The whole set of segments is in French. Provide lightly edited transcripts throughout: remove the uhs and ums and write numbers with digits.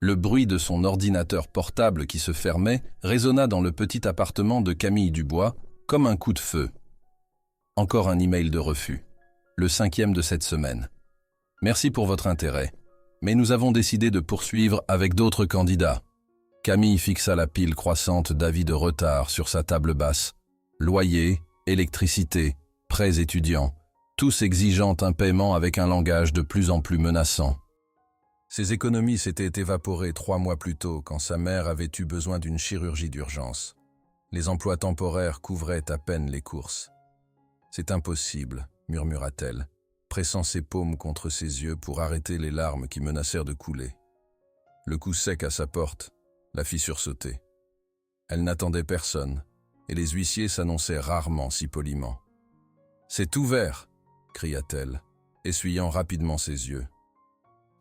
Le bruit de son ordinateur portable qui se fermait résonna dans le petit appartement de Camille Dubois comme un coup de feu. Encore un email de refus, le 5e de cette semaine. Merci pour votre intérêt, mais nous avons décidé de poursuivre avec d'autres candidats. Camille fixa la pile croissante d'avis de retard sur sa table basse. Loyer, électricité, prêts étudiants, tous exigeant un paiement avec un langage de plus en plus menaçant. Ses économies s'étaient évaporées 3 mois plus tôt quand sa mère avait eu besoin d'une chirurgie d'urgence. Les emplois temporaires couvraient à peine les courses. « C'est impossible », murmura-t-elle, pressant ses paumes contre ses yeux pour arrêter les larmes qui menacèrent de couler. Le coup sec à sa porte la fit sursauter. Elle n'attendait personne, et les huissiers s'annonçaient rarement si poliment. « C'est ouvert !» cria-t-elle, essuyant rapidement ses yeux.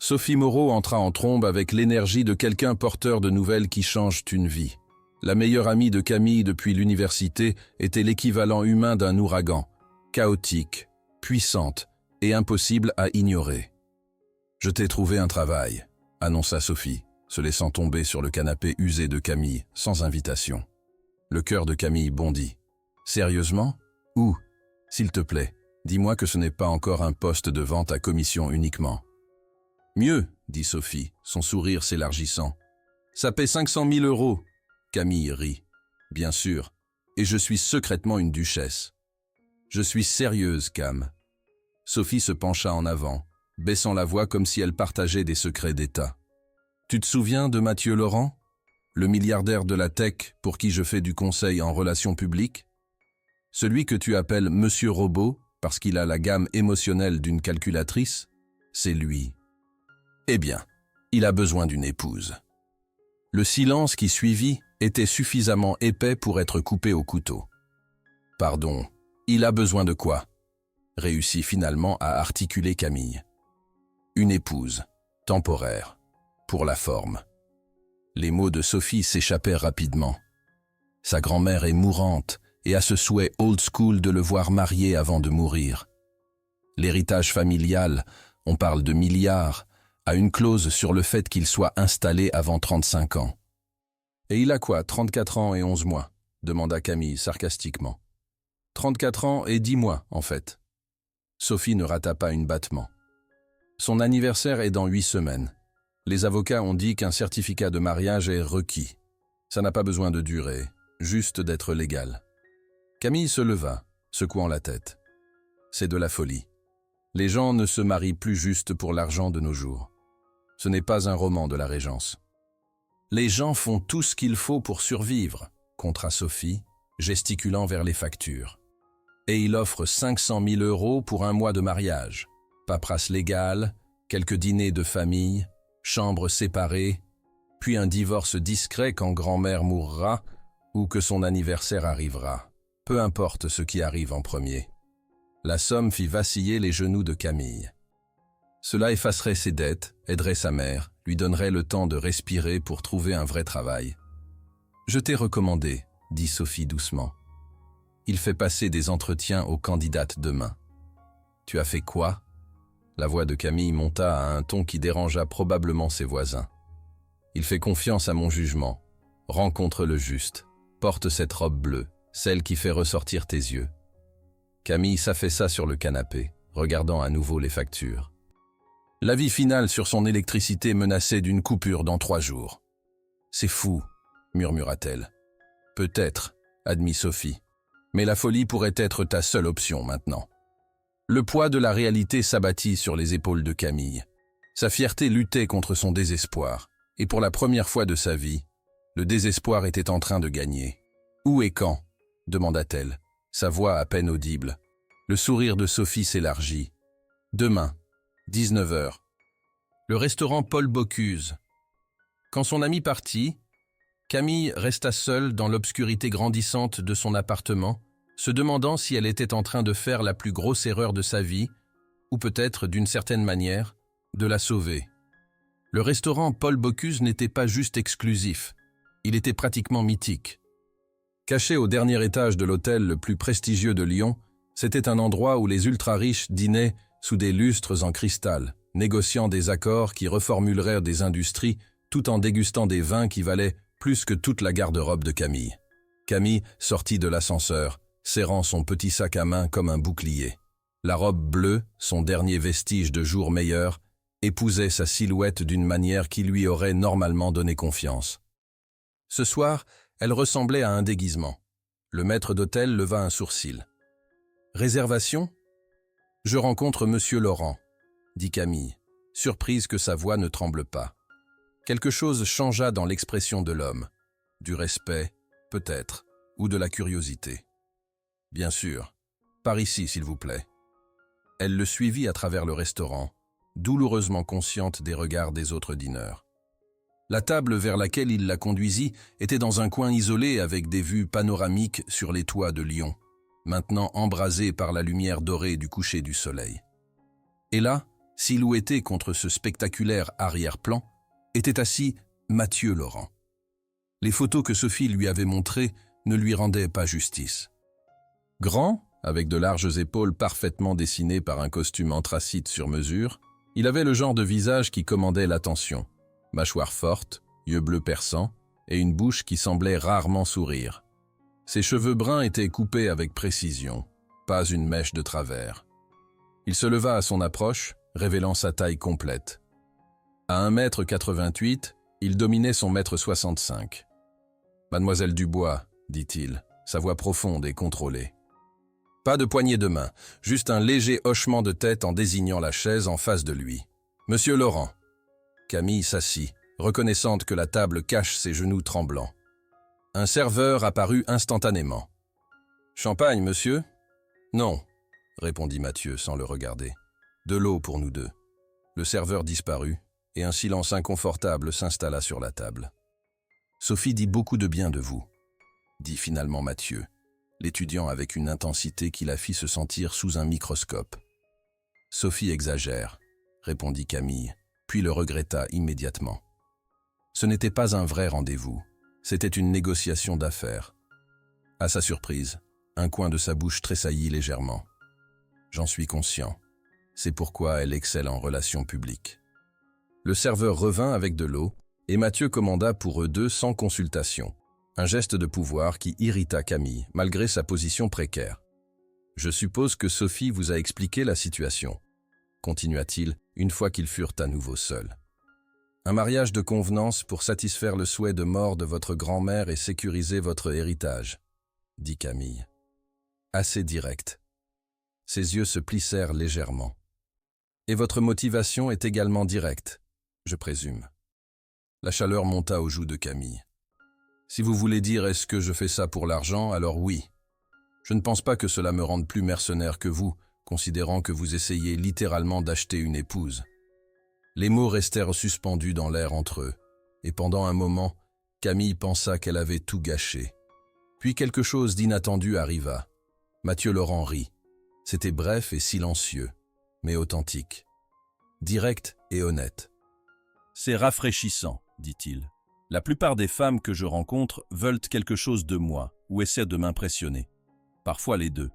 Sophie Moreau entra en trombe avec l'énergie de quelqu'un porteur de nouvelles qui changent une vie. La meilleure amie de Camille depuis l'université était l'équivalent humain d'un ouragan, chaotique, puissante et impossible à ignorer. « Je t'ai trouvé un travail », annonça Sophie, se laissant tomber sur le canapé usé de Camille, sans invitation. Le cœur de Camille bondit. « Sérieusement ? Où ? S'il te plaît, dis-moi que ce n'est pas encore un poste de vente à commission uniquement. » « Mieux, » dit Sophie, son sourire s'élargissant. « Ça paie 500 000 €. » Camille rit. « Bien sûr, et je suis secrètement une duchesse. »« Je suis sérieuse, Cam. » Sophie se pencha en avant, baissant la voix comme si elle partageait des secrets d'État. « Tu te souviens de Mathieu Laurent, le milliardaire de la tech pour qui je fais du conseil en relations publiques? Celui que tu appelles Monsieur Robot parce qu'il a la gamme émotionnelle d'une calculatrice? C'est lui. Eh bien, il a besoin d'une épouse. » Le silence qui suivit était suffisamment épais pour être coupé au couteau. « Pardon, il a besoin de quoi ?» réussit finalement à articuler Camille. « Une épouse, temporaire, pour la forme. » Les mots de Sophie s'échappèrent rapidement. Sa grand-mère est mourante et a ce souhait old school de le voir marié avant de mourir. L'héritage familial, on parle de milliards, a une clause sur le fait qu'il soit installé avant 35 ans. « Et il a quoi, 34 ans et 11 mois ?» demanda Camille sarcastiquement. « 34 ans et 10 mois, en fait. » Sophie ne rata pas une battement. « Son anniversaire est dans 8 semaines. Les avocats ont dit qu'un certificat de mariage est requis. Ça n'a pas besoin de durer, juste d'être légal. » Camille se leva, secouant la tête. « C'est de la folie. Les gens ne se marient plus juste pour l'argent de nos jours. Ce n'est pas un roman de la Régence. »« Les gens font tout ce qu'il faut pour survivre, » contra Sophie, gesticulant vers les factures. « Et il offre 500 000 € pour un mois de mariage. Paperasse légale, quelques dîners de famille, chambres séparées, puis un divorce discret quand grand-mère mourra ou que son anniversaire arrivera. Peu importe ce qui arrive en premier. » La somme fit vaciller les genoux de Camille. Cela effacerait ses dettes, aiderait sa mère, lui donnerait le temps de respirer pour trouver un vrai travail. « Je t'ai recommandé, » dit Sophie doucement. « Il fait passer des entretiens aux candidates demain. »« Tu as fait quoi ?» La voix de Camille monta à un ton qui dérangea probablement ses voisins. « Il fait confiance à mon jugement. Rencontre le juste. Porte cette robe bleue, celle qui fait ressortir tes yeux. » Camille s'affaissa sur le canapé, regardant à nouveau les factures. L'avis final sur son électricité menaçait d'une coupure dans 3 jours. « C'est fou, » murmura-t-elle. « Peut-être, » admit Sophie, « mais la folie pourrait être ta seule option maintenant. » Le poids de la réalité s'abattit sur les épaules de Camille. Sa fierté luttait contre son désespoir, et pour la première fois de sa vie, le désespoir était en train de gagner. « Où et quand ?» demanda-t-elle, sa voix à peine audible. Le sourire de Sophie s'élargit. « Demain, 19 h. Le restaurant Paul Bocuse. » Quand son ami partit, Camille resta seule dans l'obscurité grandissante de son appartement, se demandant si elle était en train de faire la plus grosse erreur de sa vie, ou peut-être, d'une certaine manière, de la sauver. Le restaurant Paul Bocuse n'était pas juste exclusif, il était pratiquement mythique. Caché au dernier étage de l'hôtel le plus prestigieux de Lyon, c'était un endroit où les ultra-riches dînaient sous des lustres en cristal, négociant des accords qui reformuleraient des industries tout en dégustant des vins qui valaient plus que toute la garde-robe de Camille. Camille sortit de l'ascenseur, serrant son petit sac à main comme un bouclier. La robe bleue, son dernier vestige de jour meilleur, épousait sa silhouette d'une manière qui lui aurait normalement donné confiance. Ce soir, elle ressemblait à un déguisement. Le maître d'hôtel leva un sourcil. « Réservation ? Je rencontre Monsieur Laurent, » dit Camille, surprise que sa voix ne tremble pas. Quelque chose changea dans l'expression de l'homme. Du respect, peut-être, ou de la curiosité. « Bien sûr. Par ici, s'il vous plaît. » Elle le suivit à travers le restaurant, douloureusement consciente des regards des autres dîneurs. La table vers laquelle il la conduisit était dans un coin isolé avec des vues panoramiques sur les toits de Lyon, maintenant embrasés par la lumière dorée du coucher du soleil. Et là, silhouetté contre ce spectaculaire arrière-plan, était assis Mathieu Laurent. Les photos que Sophie lui avait montrées ne lui rendaient pas justice. Grand, avec de larges épaules parfaitement dessinées par un costume anthracite sur mesure, il avait le genre de visage qui commandait l'attention. Mâchoire forte, yeux bleus perçants et une bouche qui semblait rarement sourire. Ses cheveux bruns étaient coupés avec précision, pas une mèche de travers. Il se leva à son approche, révélant sa taille complète. À 1,88 m, il dominait son 1,65 m. « Mademoiselle Dubois, » dit-il, sa voix profonde et contrôlée. Pas de poignée de main, juste un léger hochement de tête en désignant la chaise en face de lui. « Monsieur Laurent. » Camille s'assit, reconnaissante que la table cache ses genoux tremblants. Un serveur apparut instantanément. « Champagne, monsieur ?»« Non, » répondit Mathieu sans le regarder. « De l'eau pour nous deux. » Le serveur disparut, et un silence inconfortable s'installa sur la table. « Sophie dit beaucoup de bien de vous, » dit finalement Mathieu, l'étudiant avec une intensité qui la fit se sentir sous un microscope. « Sophie exagère, » répondit Camille, puis le regretta immédiatement. Ce n'était pas un vrai rendez-vous, c'était une négociation d'affaires. À sa surprise, un coin de sa bouche tressaillit légèrement. J'en suis conscient, c'est pourquoi elle excelle en relations publiques. Le serveur revint avec de l'eau, et Mathieu commanda pour eux deux sans consultation, un geste de pouvoir qui irrita Camille, malgré sa position précaire. « Je suppose que Sophie vous a expliqué la situation », continua-t-il, une fois qu'ils furent à nouveau seuls. « Un mariage de convenance pour satisfaire le souhait de mort de votre grand-mère et sécuriser votre héritage, » dit Camille. Assez direct. Ses yeux se plissèrent légèrement. « Et votre motivation est également directe, je présume. » La chaleur monta aux joues de Camille. « Si vous voulez dire est-ce que je fais ça pour l'argent, alors oui. Je ne pense pas que cela me rende plus mercenaire que vous, considérant que vous essayez littéralement d'acheter une épouse. » Les mots restèrent suspendus dans l'air entre eux, et pendant un moment, Camille pensa qu'elle avait tout gâché. Puis quelque chose d'inattendu arriva. Mathieu Laurent rit. C'était bref et silencieux, mais authentique. Direct et honnête. « C'est rafraîchissant, » dit-il. « La plupart des femmes que je rencontre veulent quelque chose de moi ou essaient de m'impressionner. Parfois les deux.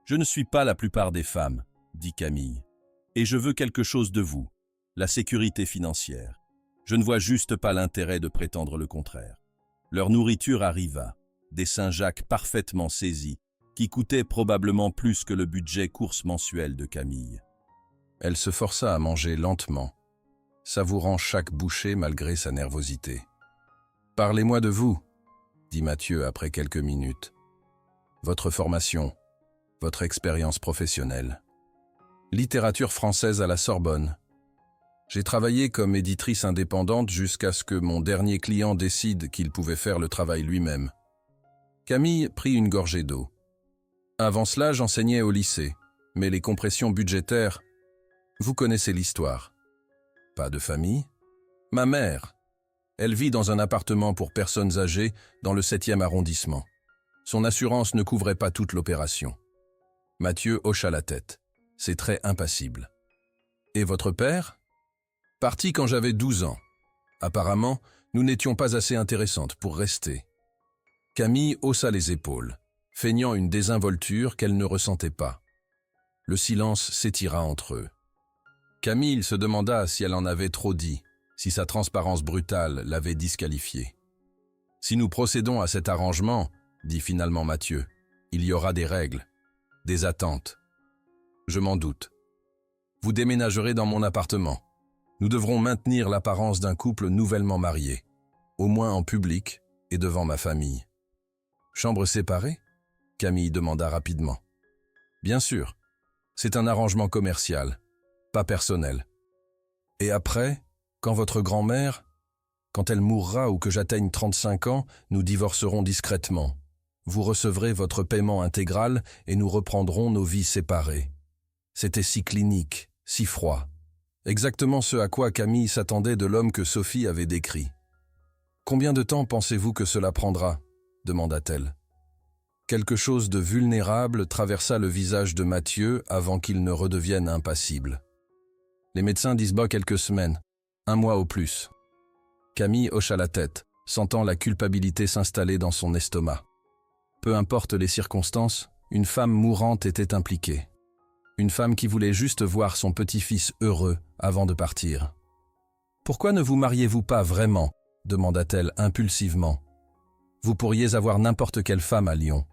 Je ne suis pas la plupart des femmes, » dit Camille. « Et je veux quelque chose de vous, la sécurité financière. Je ne vois juste pas l'intérêt de prétendre le contraire. » Leur nourriture arriva, des Saint-Jacques parfaitement saisis, qui coûtaient probablement plus que le budget course mensuel de Camille. Elle se força à manger lentement, savourant chaque bouchée malgré sa nervosité. « Parlez-moi de vous, » dit Mathieu après quelques minutes. « Votre formation, votre expérience professionnelle. Littérature française à la Sorbonne. J'ai travaillé comme éditrice indépendante jusqu'à ce que mon dernier client décide qu'il pouvait faire le travail lui-même. » Camille prit une gorgée d'eau. « Avant cela, j'enseignais au lycée, mais les compressions budgétaires, vous connaissez l'histoire. » Pas de famille? Ma mère. Elle vit dans un appartement pour personnes âgées dans le 7e arrondissement. Son assurance ne couvrait pas toute l'opération. Mathieu hocha la tête. Ses traits impassibles. Et votre père? Parti quand j'avais 12 ans. Apparemment, nous n'étions pas assez intéressantes pour rester. Camille haussa les épaules, feignant une désinvolture qu'elle ne ressentait pas. Le silence s'étira entre eux. Camille se demanda si elle en avait trop dit, si sa transparence brutale l'avait disqualifié. « Si nous procédons à cet arrangement, dit finalement Mathieu, il y aura des règles, des attentes. Je m'en doute. Vous déménagerez dans mon appartement. Nous devrons maintenir l'apparence d'un couple nouvellement marié, au moins en public et devant ma famille. » « Chambre séparée ?» Camille demanda rapidement. « Bien sûr. C'est un arrangement commercial, pas personnel. Et après, quand votre grand-mère, quand elle mourra ou que j'atteigne 35 ans, nous divorcerons discrètement. Vous recevrez votre paiement intégral et nous reprendrons nos vies séparées. » C'était si clinique, si froid. Exactement ce à quoi Camille s'attendait de l'homme que Sophie avait décrit. « Combien de temps pensez-vous que cela prendra ?» demanda-t-elle. Quelque chose de vulnérable traversa le visage de Mathieu avant qu'il ne redevienne impassible. « Les médecins disent quelques semaines, 1 mois au plus. » Camille hocha la tête, sentant la culpabilité s'installer dans son estomac. Peu importe les circonstances, une femme mourante était impliquée. Une femme qui voulait juste voir son petit-fils heureux avant de partir. « Pourquoi ne vous mariez-vous pas vraiment ?» demanda-t-elle impulsivement. « Vous pourriez avoir n'importe quelle femme à Lyon. »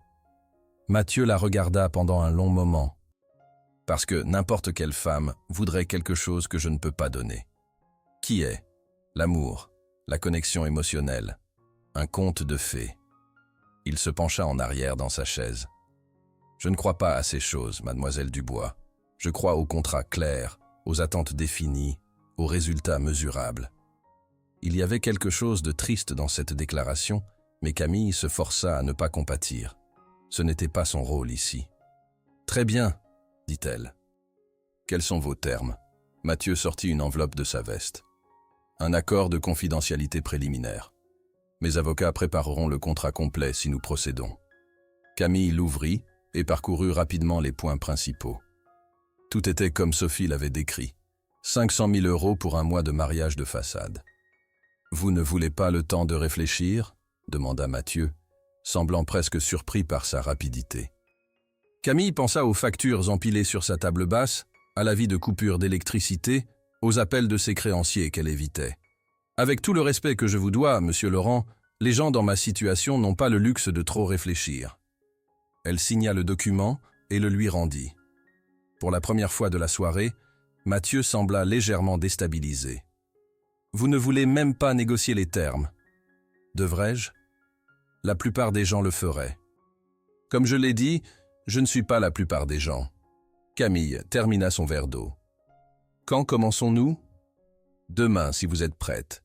Mathieu la regarda pendant un long moment. « Parce que n'importe quelle femme voudrait quelque chose que je ne peux pas donner. » Qui est l'amour, la connexion émotionnelle, un conte de fées. Il se pencha en arrière dans sa chaise. « Je ne crois pas à ces choses, mademoiselle Dubois. Je crois aux contrats clairs, aux attentes définies, aux résultats mesurables. » Il y avait quelque chose de triste dans cette déclaration, mais Camille se força à ne pas compatir. Ce n'était pas son rôle ici. « Très bien, » dit-elle. « Quels sont vos termes ?» Mathieu sortit une enveloppe de sa veste. « Un accord de confidentialité préliminaire. Mes avocats prépareront le contrat complet si nous procédons. » Camille l'ouvrit et parcourut rapidement les points principaux. Tout était comme Sophie l'avait décrit. 500 000 € pour un mois de mariage de façade. « Vous ne voulez pas le temps de réfléchir ?» demanda Mathieu, semblant presque surpris par sa rapidité. Camille pensa aux factures empilées sur sa table basse, à l'avis de coupure d'électricité, aux appels de ses créanciers qu'elle évitait. « Avec tout le respect que je vous dois, monsieur Laurent, les gens dans ma situation n'ont pas le luxe de trop réfléchir. » Elle signa le document et le lui rendit. Pour la première fois de la soirée, Mathieu sembla légèrement déstabilisé. « Vous ne voulez même pas négocier les termes. Devrais-je ? La plupart des gens le feraient. Comme je l'ai dit, je ne suis pas la plupart des gens. » Camille termina son verre d'eau. « Quand commençons-nous ? » ?»« Demain, si vous êtes prête.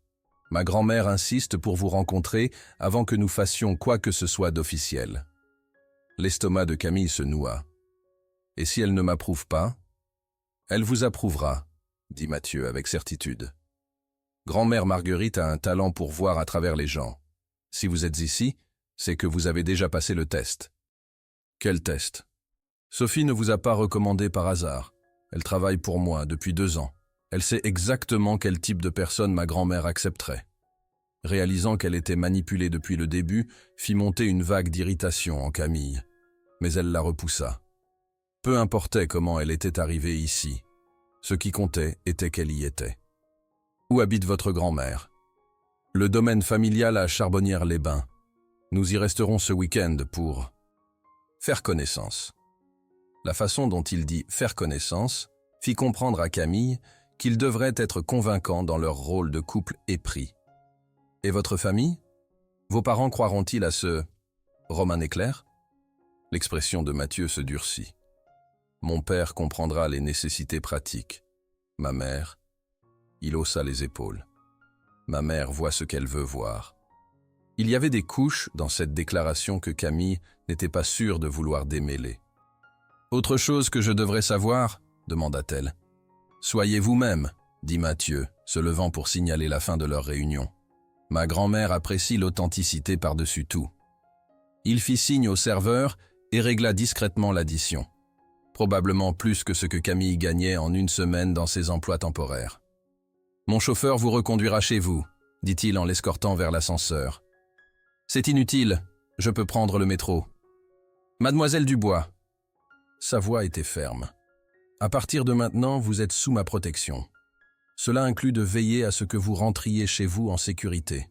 Ma grand-mère insiste pour vous rencontrer avant que nous fassions quoi que ce soit d'officiel. » L'estomac de Camille se noua. « Et si elle ne m'approuve pas ? » ?»« Elle vous approuvera, » dit Mathieu avec certitude. « Grand-mère Marguerite a un talent pour voir à travers les gens. Si vous êtes ici, c'est que vous avez déjà passé le test. » »« Quel test ? » ?»« Sophie ne vous a pas recommandé par hasard. Elle travaille pour moi depuis 2 ans. Elle sait exactement quel type de personne ma grand-mère accepterait. » Réalisant qu'elle était manipulée depuis le début, fit monter une vague d'irritation en Camille. Mais elle la repoussa. Peu importait comment elle était arrivée ici. Ce qui comptait était qu'elle y était. « Où habite votre grand-mère ? » ?»« Le domaine familial à Charbonnières-les-Bains. Nous y resterons ce week-end pour faire connaissance. » La façon dont il dit « faire connaissance » fit comprendre à Camille qu'ils devraient être convaincants dans leur rôle de couple épris. « Et votre famille ? Vos parents croiront-ils à ce roman éclair ?» L'expression de Mathieu se durcit. « Mon père comprendra les nécessités pratiques. Ma mère… » Il haussa les épaules. « Ma mère voit ce qu'elle veut voir. » Il y avait des couches dans cette déclaration que Camille n'était pas sûre de vouloir démêler. « Autre chose que je devrais savoir ?» demanda-t-elle. « Soyez vous-même, » dit Mathieu, se levant pour signaler la fin de leur réunion. « Ma grand-mère apprécie l'authenticité par-dessus tout. » Il fit signe au serveur et régla discrètement l'addition. Probablement plus que ce que Camille gagnait en 1 semaine dans ses emplois temporaires. « Mon chauffeur vous reconduira chez vous, » dit-il en l'escortant vers l'ascenseur. « C'est inutile, je peux prendre le métro. »« Mademoiselle Dubois. » Sa voix était ferme. « À partir de maintenant, vous êtes sous ma protection. Cela inclut de veiller à ce que vous rentriez chez vous en sécurité. »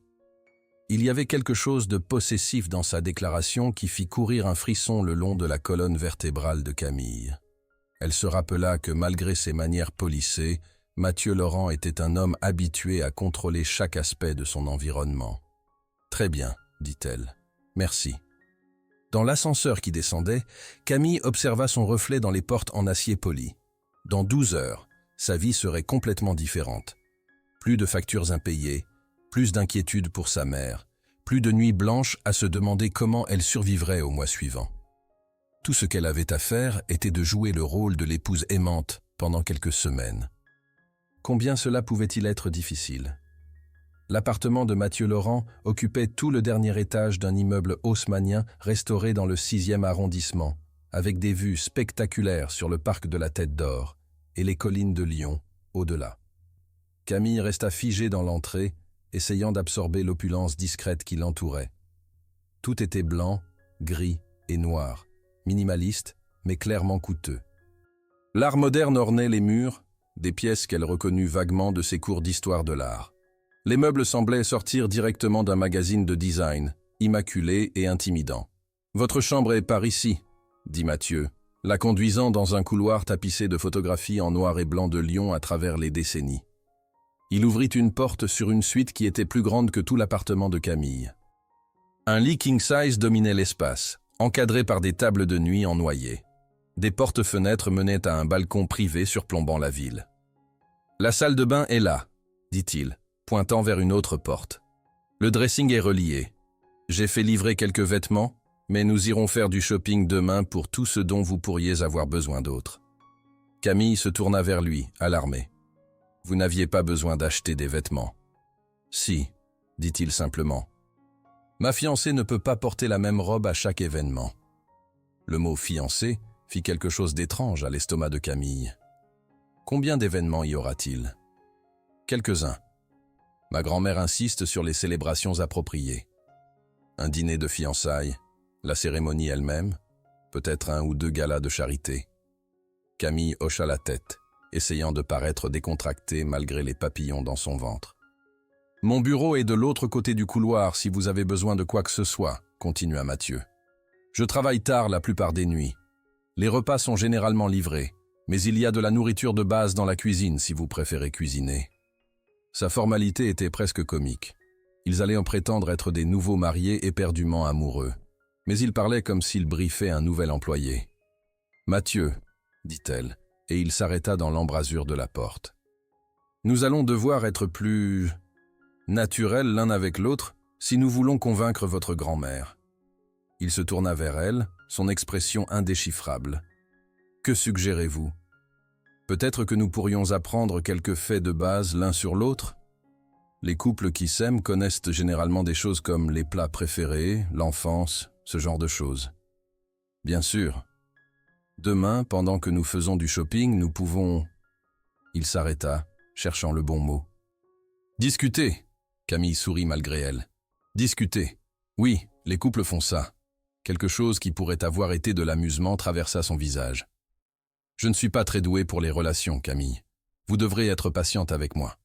Il y avait quelque chose de possessif dans sa déclaration qui fit courir un frisson le long de la colonne vertébrale de Camille. Elle se rappela que malgré ses manières polissées, Mathieu Laurent était un homme habitué à contrôler chaque aspect de son environnement. « Très bien, dit-elle. Merci. » Dans l'ascenseur qui descendait, Camille observa son reflet dans les portes en acier poli. Dans 12 heures, sa vie serait complètement différente. Plus de factures impayées, plus d'inquiétude pour sa mère, plus de nuits blanches à se demander comment elle survivrait au mois suivant. Tout ce qu'elle avait à faire était de jouer le rôle de l'épouse aimante pendant quelques semaines. Combien cela pouvait-il être difficile? L'appartement de Mathieu Laurent occupait tout le dernier étage d'un immeuble haussmannien restauré dans le 6e arrondissement, avec des vues spectaculaires sur le parc de la Tête d'Or et les collines de Lyon au-delà. Camille resta figée dans l'entrée, essayant d'absorber l'opulence discrète qui l'entourait. Tout était blanc, gris et noir, minimaliste, mais clairement coûteux. L'art moderne ornait les murs, des pièces qu'elle reconnut vaguement de ses cours d'histoire de l'art. Les meubles semblaient sortir directement d'un magazine de design, immaculé et intimidant. « Votre chambre est par ici », dit Mathieu, la conduisant dans un couloir tapissé de photographies en noir et blanc de Lyon à travers les décennies. Il ouvrit une porte sur une suite qui était plus grande que tout l'appartement de Camille. Un lit king-size dominait l'espace, encadré par des tables de nuit en noyer. Des portes-fenêtres menaient à un balcon privé surplombant la ville. « La salle de bain est là », dit-il, pointant vers une autre porte. « Le dressing est relié. J'ai fait livrer quelques vêtements, mais nous irons faire du shopping demain pour tout ce dont vous pourriez avoir besoin d'autre. » Camille se tourna vers lui, alarmée. « Vous n'aviez pas besoin d'acheter des vêtements. »« Si, » dit-il simplement. « Ma fiancée ne peut pas porter la même robe à chaque événement. » Le mot « fiancée » fit quelque chose d'étrange à l'estomac de Camille. Combien d'événements y aura-t-il? Quelques-uns. Ma grand-mère insiste sur les célébrations appropriées. Un dîner de fiançailles, la cérémonie elle-même, peut-être 1 ou 2 galas de charité. Camille hocha la tête, essayant de paraître décontractée malgré les papillons dans son ventre. « Mon bureau est de l'autre côté du couloir si vous avez besoin de quoi que ce soit, » continua Mathieu. « Je travaille tard la plupart des nuits. Les repas sont généralement livrés, mais il y a de la nourriture de base dans la cuisine si vous préférez cuisiner. » Sa formalité était presque comique. Ils allaient en prétendre être des nouveaux mariés éperdument amoureux. Mais il parlait comme s'il briefait un nouvel employé. « Mathieu, » dit-elle, et il s'arrêta dans l'embrasure de la porte. « Nous allons devoir être plus naturels l'un avec l'autre si nous voulons convaincre votre grand-mère. » Il se tourna vers elle, son expression indéchiffrable. « Que suggérez-vous ? Peut-être que nous pourrions apprendre quelques faits de base l'un sur l'autre ? Les couples qui s'aiment connaissent généralement des choses comme les plats préférés, l'enfance, ce genre de choses. Bien sûr. Demain, pendant que nous faisons du shopping, nous pouvons... » Il s'arrêta, cherchant le bon mot. « Discuter !» Camille sourit malgré elle. « Discuter. Oui, les couples font ça. » Quelque chose qui pourrait avoir été de l'amusement traversa son visage. « Je ne suis pas très doué pour les relations, Camille. Vous devrez être patiente avec moi. »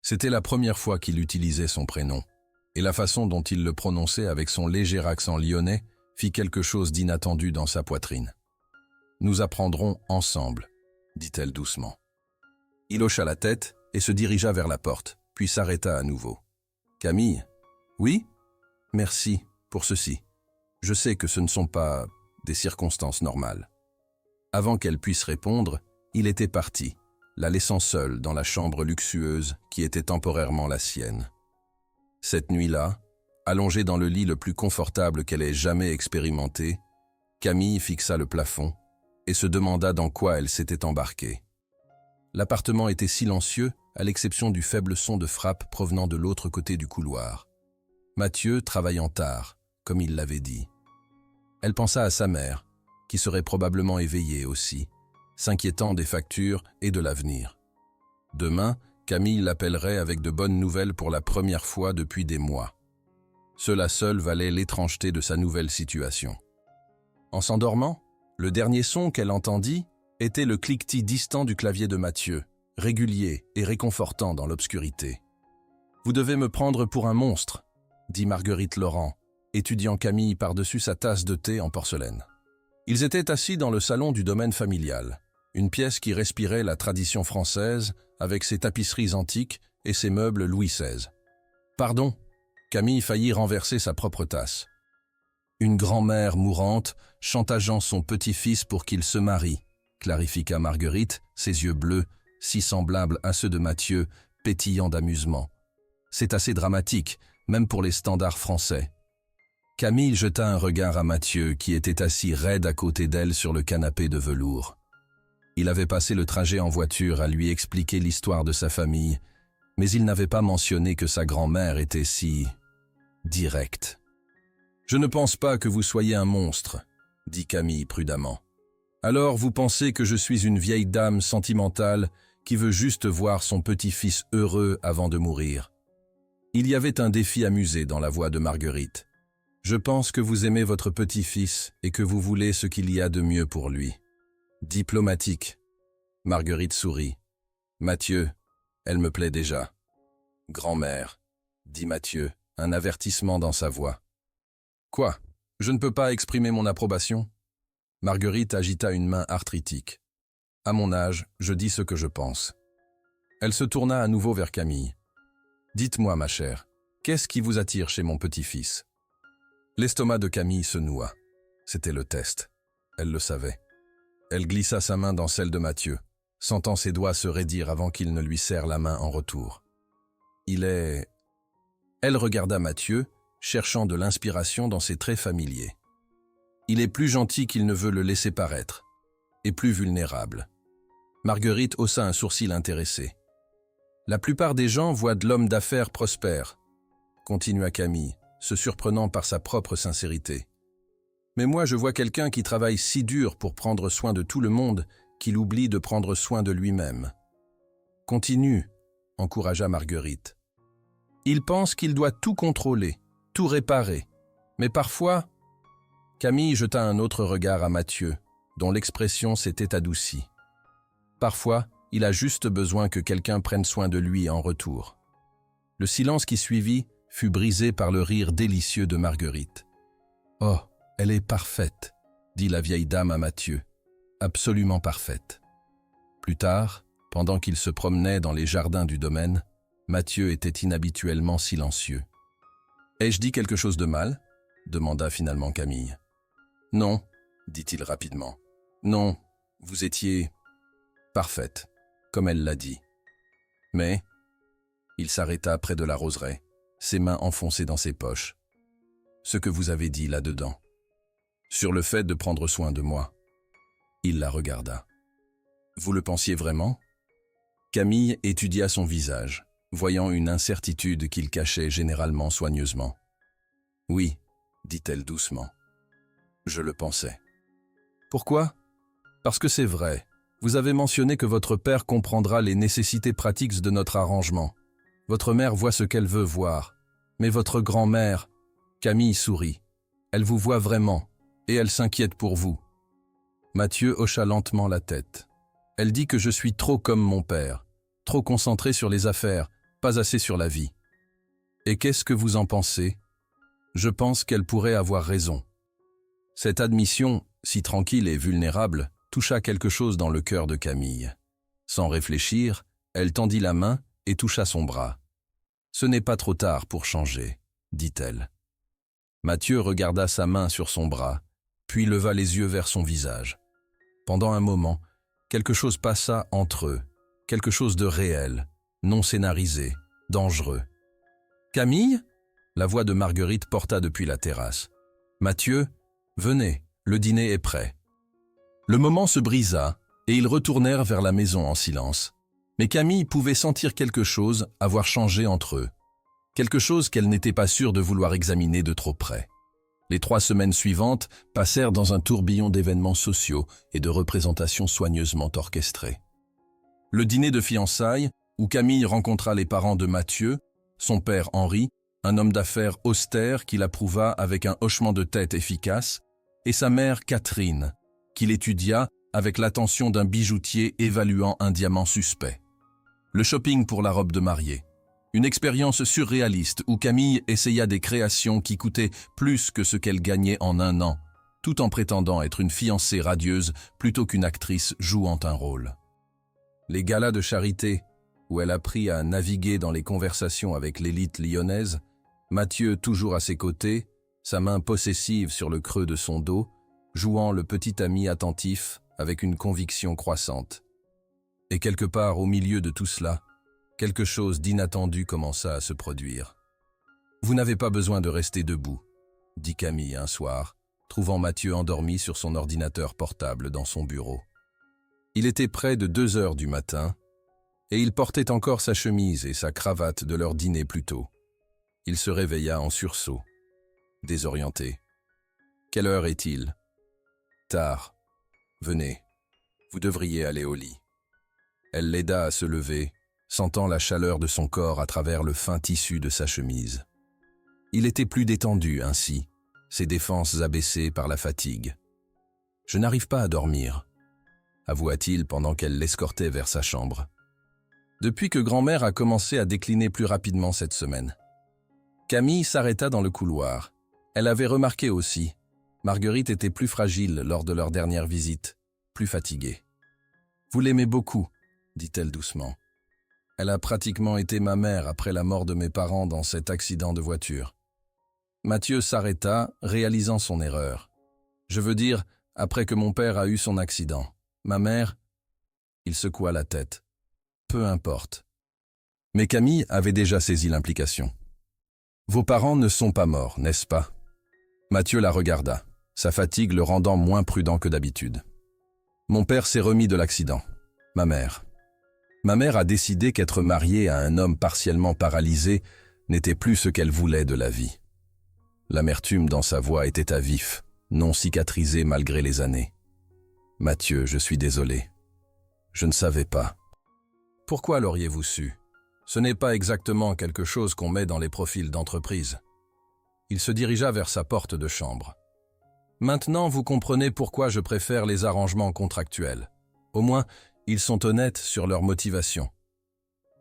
C'était la première fois qu'il utilisait son prénom, et la façon dont il le prononçait avec son léger accent lyonnais fit quelque chose d'inattendu dans sa poitrine. « Nous apprendrons ensemble, » dit-elle doucement. Il hocha la tête et se dirigea vers la porte, puis s'arrêta à nouveau. « Camille ? Oui ? Merci pour ceci. Je sais que ce ne sont pas des circonstances normales. » Avant qu'elle puisse répondre, il était parti, la laissant seule dans la chambre luxueuse qui était temporairement la sienne. Cette nuit-là, allongée dans le lit le plus confortable qu'elle ait jamais expérimenté, Camille fixa le plafond et se demanda dans quoi elle s'était embarquée. L'appartement était silencieux, à l'exception du faible son de frappe provenant de l'autre côté du couloir. Mathieu travaillant tard, comme il l'avait dit. Elle pensa à sa mère, qui serait probablement éveillée aussi, s'inquiétant des factures et de l'avenir. Demain, Camille l'appellerait avec de bonnes nouvelles pour la première fois depuis des mois. Cela seul valait l'étrangeté de sa nouvelle situation. En s'endormant, le dernier son qu'elle entendit était le cliquetis distant du clavier de Mathieu, régulier et réconfortant dans l'obscurité. « Vous devez me prendre pour un monstre », dit Marguerite Laurent, étudiant Camille par-dessus sa tasse de thé en porcelaine. Ils étaient assis dans le salon du domaine familial, une pièce qui respirait la tradition française avec ses tapisseries antiques et ses meubles Louis XVI. « Pardon », Camille faillit renverser sa propre tasse. Une grand-mère mourante chantageant son petit-fils pour qu'il se marie, clarifiqua Marguerite, ses yeux bleus, si semblables à ceux de Mathieu, pétillants d'amusement. C'est assez dramatique, même pour les standards français. Camille jeta un regard à Mathieu, qui était assis raide à côté d'elle sur le canapé de velours. Il avait passé le trajet en voiture à lui expliquer l'histoire de sa famille, mais il n'avait pas mentionné que sa grand-mère était si directe. « Je ne pense pas que vous soyez un monstre, » dit Camille prudemment. « Alors vous pensez que je suis une vieille dame sentimentale qui veut juste voir son petit-fils heureux avant de mourir. » Il y avait un défi amusé dans la voix de Marguerite. « Je pense que vous aimez votre petit-fils et que vous voulez ce qu'il y a de mieux pour lui. » Diplomatique. Marguerite sourit. « Mathieu, elle me plaît déjà. »« Grand-mère, » dit Mathieu, un avertissement dans sa voix. « Quoi? Je ne peux pas exprimer mon approbation ?» Marguerite agita une main arthritique. « À mon âge, je dis ce que je pense. » Elle se tourna à nouveau vers Camille. « Dites-moi, ma chère, qu'est-ce qui vous attire chez mon petit-fils » L'estomac de Camille se noua. C'était le test. Elle le savait. Elle glissa sa main dans celle de Mathieu, sentant ses doigts se raidir avant qu'il ne lui serre la main en retour. « Il est... » Elle regarda Mathieu, cherchant de l'inspiration dans ses traits familiers. « Il est plus gentil qu'il ne veut le laisser paraître, et plus vulnérable. » Marguerite haussa un sourcil intéressé. « La plupart des gens voient de l'homme d'affaires prospère, » continua Camille, se surprenant par sa propre sincérité. « Mais moi je vois quelqu'un qui travaille si dur pour prendre soin de tout le monde qu'il oublie de prendre soin de lui-même. »« Continue, » encouragea Marguerite. « Il pense qu'il doit tout contrôler, tout réparer. Mais parfois... » Camille jeta un autre regard à Mathieu, dont l'expression s'était adoucie. « Parfois, il a juste besoin que quelqu'un prenne soin de lui en retour. » Le silence qui suivit fut brisé par le rire délicieux de Marguerite. « Oh, elle est parfaite, » dit la vieille dame à Mathieu. « Absolument parfaite. » Plus tard, pendant qu'il se promenait dans les jardins du domaine, Mathieu était inhabituellement silencieux. « Ai-je dit quelque chose de mal ?» demanda finalement Camille. « Non, » dit-il rapidement. « Non, vous étiez parfaite, comme elle l'a dit. Mais... » Il s'arrêta près de la roseraie, ses mains enfoncées dans ses poches. « Ce que vous avez dit là-dedans, sur le fait de prendre soin de moi. » Il la regarda. « Vous le pensiez vraiment ?» Camille étudia son visage, voyant une incertitude qu'il cachait généralement soigneusement. « Oui, » dit-elle doucement. « Je le pensais. »« Pourquoi ? Parce que c'est vrai. Vous avez mentionné que votre père comprendra les nécessités pratiques de notre arrangement. Votre mère voit ce qu'elle veut voir. Mais votre grand-mère... » Camille sourit. « Elle vous voit vraiment, et elle s'inquiète pour vous. » Mathieu hocha lentement la tête. « Elle dit que je suis trop comme mon père, trop concentré sur les affaires, pas assez sur la vie. Et qu'est-ce que vous en pensez ? Je pense qu'elle pourrait avoir raison. » Cette admission, si tranquille et vulnérable, toucha quelque chose dans le cœur de Camille. Sans réfléchir, elle tendit la main et toucha son bras. « Ce n'est pas trop tard pour changer, » dit-elle. Mathieu regarda sa main sur son bras, puis leva les yeux vers son visage. Pendant un moment, quelque chose passa entre eux, quelque chose de réel, non scénarisé, dangereux. « Camille ?» La voix de Marguerite porta depuis la terrasse. « Mathieu, venez, le dîner est prêt. » Le moment se brisa, et ils retournèrent vers la maison en silence. Mais Camille pouvait sentir quelque chose avoir changé entre eux. Quelque chose qu'elle n'était pas sûre de vouloir examiner de trop près. Les 3 semaines suivantes passèrent dans un tourbillon d'événements sociaux et de représentations soigneusement orchestrées. Le dîner de fiançailles, où Camille rencontra les parents de Mathieu, son père Henri, un homme d'affaires austère qui l'approuva avec un hochement de tête efficace, et sa mère Catherine, qui l'étudia avec l'attention d'un bijoutier évaluant un diamant suspect. Le shopping pour la robe de mariée. Une expérience surréaliste où Camille essaya des créations qui coûtaient plus que ce qu'elle gagnait en un an, tout en prétendant être une fiancée radieuse plutôt qu'une actrice jouant un rôle. Les galas de charité, où elle apprit à naviguer dans les conversations avec l'élite lyonnaise, Mathieu toujours à ses côtés, sa main possessive sur le creux de son dos, jouant le petit ami attentif avec une conviction croissante. Et quelque part au milieu de tout cela, quelque chose d'inattendu commença à se produire. « Vous n'avez pas besoin de rester debout », dit Camille un soir, trouvant Mathieu endormi sur son ordinateur portable dans son bureau. Il était près de 2 heures du matin, et il portait encore sa chemise et sa cravate de leur dîner plus tôt. Il se réveilla en sursaut, désorienté. « Quelle heure est-il ?»« Tard. Venez, vous devriez aller au lit. » Elle l'aida à se lever, sentant la chaleur de son corps à travers le fin tissu de sa chemise. Il était plus détendu ainsi, ses défenses abaissées par la fatigue. « Je n'arrive pas à dormir », avoua-t-il pendant qu'elle l'escortait vers sa chambre. Depuis que grand-mère a commencé à décliner plus rapidement cette semaine. Camille s'arrêta dans le couloir. Elle avait remarqué aussi. Marguerite était plus fragile lors de leur dernière visite, plus fatiguée. « Vous l'aimez beaucoup », dit-elle doucement. « Elle a pratiquement été ma mère après la mort de mes parents dans cet accident de voiture. » Mathieu s'arrêta, réalisant son erreur. « Je veux dire, après que mon père a eu son accident. Ma mère… » Il secoua la tête. « Peu importe. » Mais Camille avait déjà saisi l'implication. « Vos parents ne sont pas morts, n'est-ce pas ?» Mathieu la regarda, sa fatigue le rendant moins prudent que d'habitude. « Mon père s'est remis de l'accident. Ma mère. Ma mère a décidé qu'être mariée à un homme partiellement paralysé n'était plus ce qu'elle voulait de la vie. » L'amertume dans sa voix était à vif, non cicatrisée malgré les années. « Mathieu, je suis désolé. Je ne savais pas. » « Pourquoi l'auriez-vous su? Ce n'est pas exactement quelque chose qu'on met dans les profils d'entreprise. » Il se dirigea vers sa porte de chambre. « Maintenant, vous comprenez pourquoi je préfère les arrangements contractuels. Au moins, ils sont honnêtes sur leur motivation. »«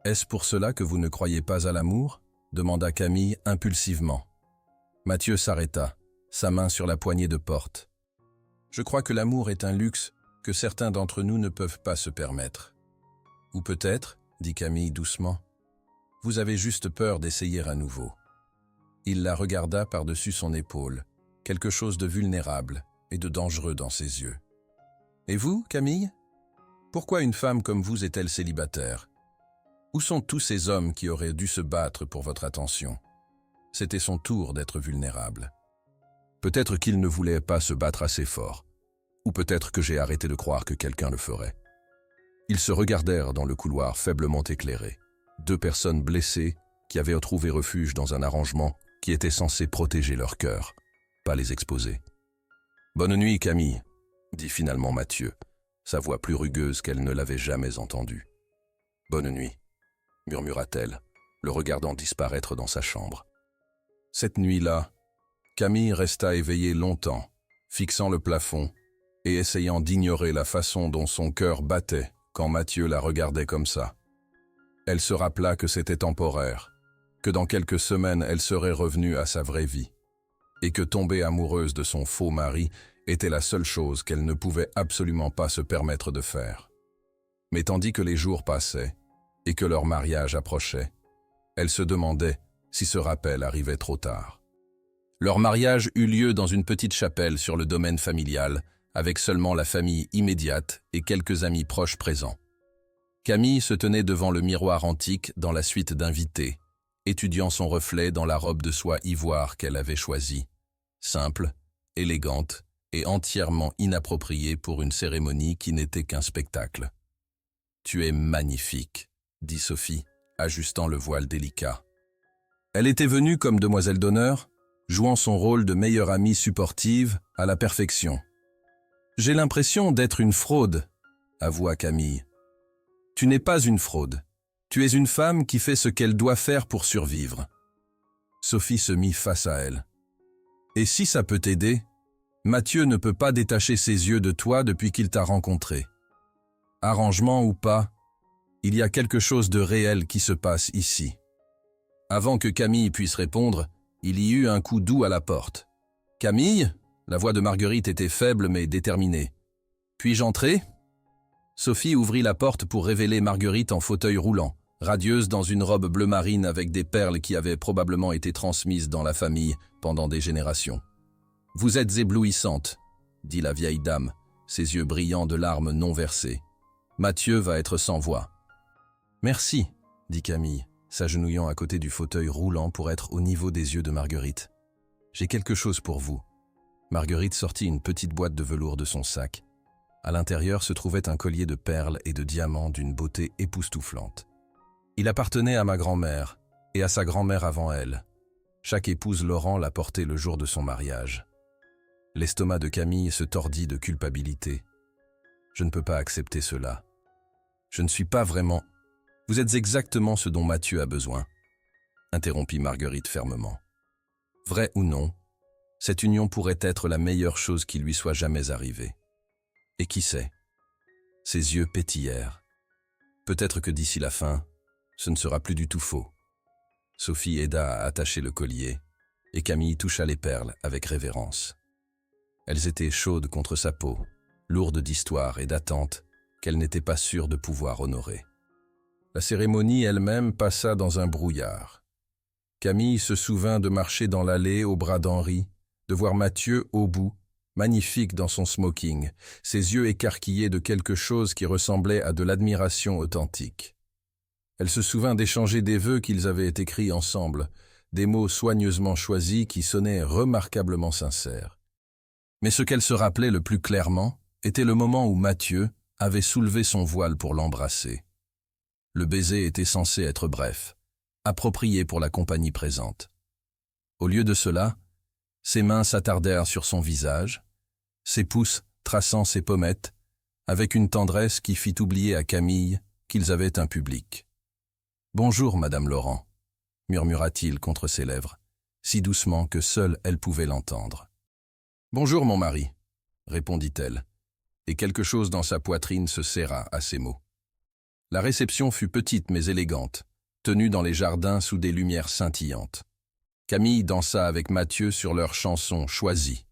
Est-ce pour cela que vous ne croyez pas à l'amour ?» demanda Camille impulsivement. Mathieu s'arrêta, sa main sur la poignée de porte. « Je crois que l'amour est un luxe que certains d'entre nous ne peuvent pas se permettre. » « Ou peut-être, dit Camille doucement, vous avez juste peur d'essayer à nouveau. » Il la regarda par-dessus son épaule, quelque chose de vulnérable et de dangereux dans ses yeux. « Et vous, Camille? Pourquoi une femme comme vous est-elle célibataire? Où sont tous ces hommes qui auraient dû se battre pour votre attention? C'était son tour d'être vulnérable. Peut-être qu'il ne voulait pas se battre assez fort, ou peut-être que j'ai arrêté de croire que quelqu'un le ferait. » Ils se regardèrent dans le couloir faiblement éclairé. 2 personnes blessées qui avaient trouvé refuge dans un arrangement qui était censé protéger leur cœur, pas les exposer. « Bonne nuit, Camille, » dit finalement Mathieu, sa voix plus rugueuse qu'elle ne l'avait jamais entendue. « Bonne nuit, » murmura-t-elle, le regardant disparaître dans sa chambre. Cette nuit-là, Camille resta éveillée longtemps, fixant le plafond et essayant d'ignorer la façon dont son cœur battait quand Mathieu la regardait comme ça. Elle se rappela que c'était temporaire, que dans quelques semaines elle serait revenue à sa vraie vie, et que tomber amoureuse de son faux mari était la seule chose qu'elle ne pouvait absolument pas se permettre de faire. Mais tandis que les jours passaient, et que leur mariage approchait, elle se demandait si ce rappel arrivait trop tard. Leur mariage eut lieu dans une petite chapelle sur le domaine familial, avec seulement la famille immédiate et quelques amis proches présents. Camille se tenait devant le miroir antique dans la suite d'invités, étudiant son reflet dans la robe de soie ivoire qu'elle avait choisie, simple, élégante et entièrement inappropriée pour une cérémonie qui n'était qu'un spectacle. « Tu es magnifique », dit Sophie, ajustant le voile délicat. Elle était venue comme demoiselle d'honneur, jouant son rôle de meilleure amie supportive à la perfection. « J'ai l'impression d'être une fraude », avoua Camille. « Tu n'es pas une fraude. Tu es une femme qui fait ce qu'elle doit faire pour survivre. » Sophie se mit face à elle. « Et si ça peut t'aider, Mathieu ne peut pas détacher ses yeux de toi depuis qu'il t'a rencontré. Arrangement ou pas, Il y a quelque chose de réel qui se passe ici. » Avant que Camille puisse répondre, il y eut un coup doux à la porte. « Camille ?» La voix de Marguerite était faible mais déterminée. « Puis-je entrer ?» Sophie ouvrit la porte pour révéler Marguerite en fauteuil roulant, radieuse dans une robe bleu marine avec des perles qui avaient probablement été transmises dans la famille pendant des générations. « Vous êtes éblouissante, » dit la vieille dame, ses yeux brillants de larmes non versées. « Mathieu va être sans voix. »« Merci, » dit Camille, s'agenouillant à côté du fauteuil roulant pour être au niveau des yeux de Marguerite. « J'ai quelque chose pour vous. » Marguerite sortit une petite boîte de velours de son sac. À l'intérieur se trouvait un collier de perles et de diamants d'une beauté époustouflante. Il appartenait à ma grand-mère et à sa grand-mère avant elle. Chaque épouse Laurent l'a porté le jour de son mariage. L'estomac de Camille se tordit de culpabilité. « Je ne peux pas accepter cela. Je ne suis pas vraiment... » « Vous êtes exactement ce dont Mathieu a besoin, » interrompit Marguerite fermement. « Vrai ou non, cette union pourrait être la meilleure chose qui lui soit jamais arrivée. Et qui sait ?» Ses yeux pétillèrent. « Peut-être que d'ici la fin, ce ne sera plus du tout faux. » Sophie aida à attacher le collier, et Camille toucha les perles avec révérence. Elles étaient chaudes contre sa peau, lourdes d'histoire et d'attente qu'elle n'était pas sûre de pouvoir honorer. La cérémonie elle-même passa dans un brouillard. Camille se souvint de marcher dans l'allée au bras d'Henri, de voir Mathieu au bout, magnifique dans son smoking, ses yeux écarquillés de quelque chose qui ressemblait à de l'admiration authentique. Elle se souvint d'échanger des vœux qu'ils avaient écrits ensemble, des mots soigneusement choisis qui sonnaient remarquablement sincères. Mais ce qu'elle se rappelait le plus clairement était le moment où Mathieu avait soulevé son voile pour l'embrasser. Le baiser était censé être bref, approprié pour la compagnie présente. Au lieu de cela, ses mains s'attardèrent sur son visage, ses pouces traçant ses pommettes, avec une tendresse qui fit oublier à Camille qu'ils avaient un public. « Bonjour, Madame Laurent », murmura-t-il contre ses lèvres, si doucement que seule elle pouvait l'entendre. « Bonjour, mon mari », répondit-elle, et quelque chose dans sa poitrine se serra à ces mots. La réception fut petite mais élégante, tenue dans les jardins sous des lumières scintillantes. Camille dansa avec Mathieu sur leur chanson choisie.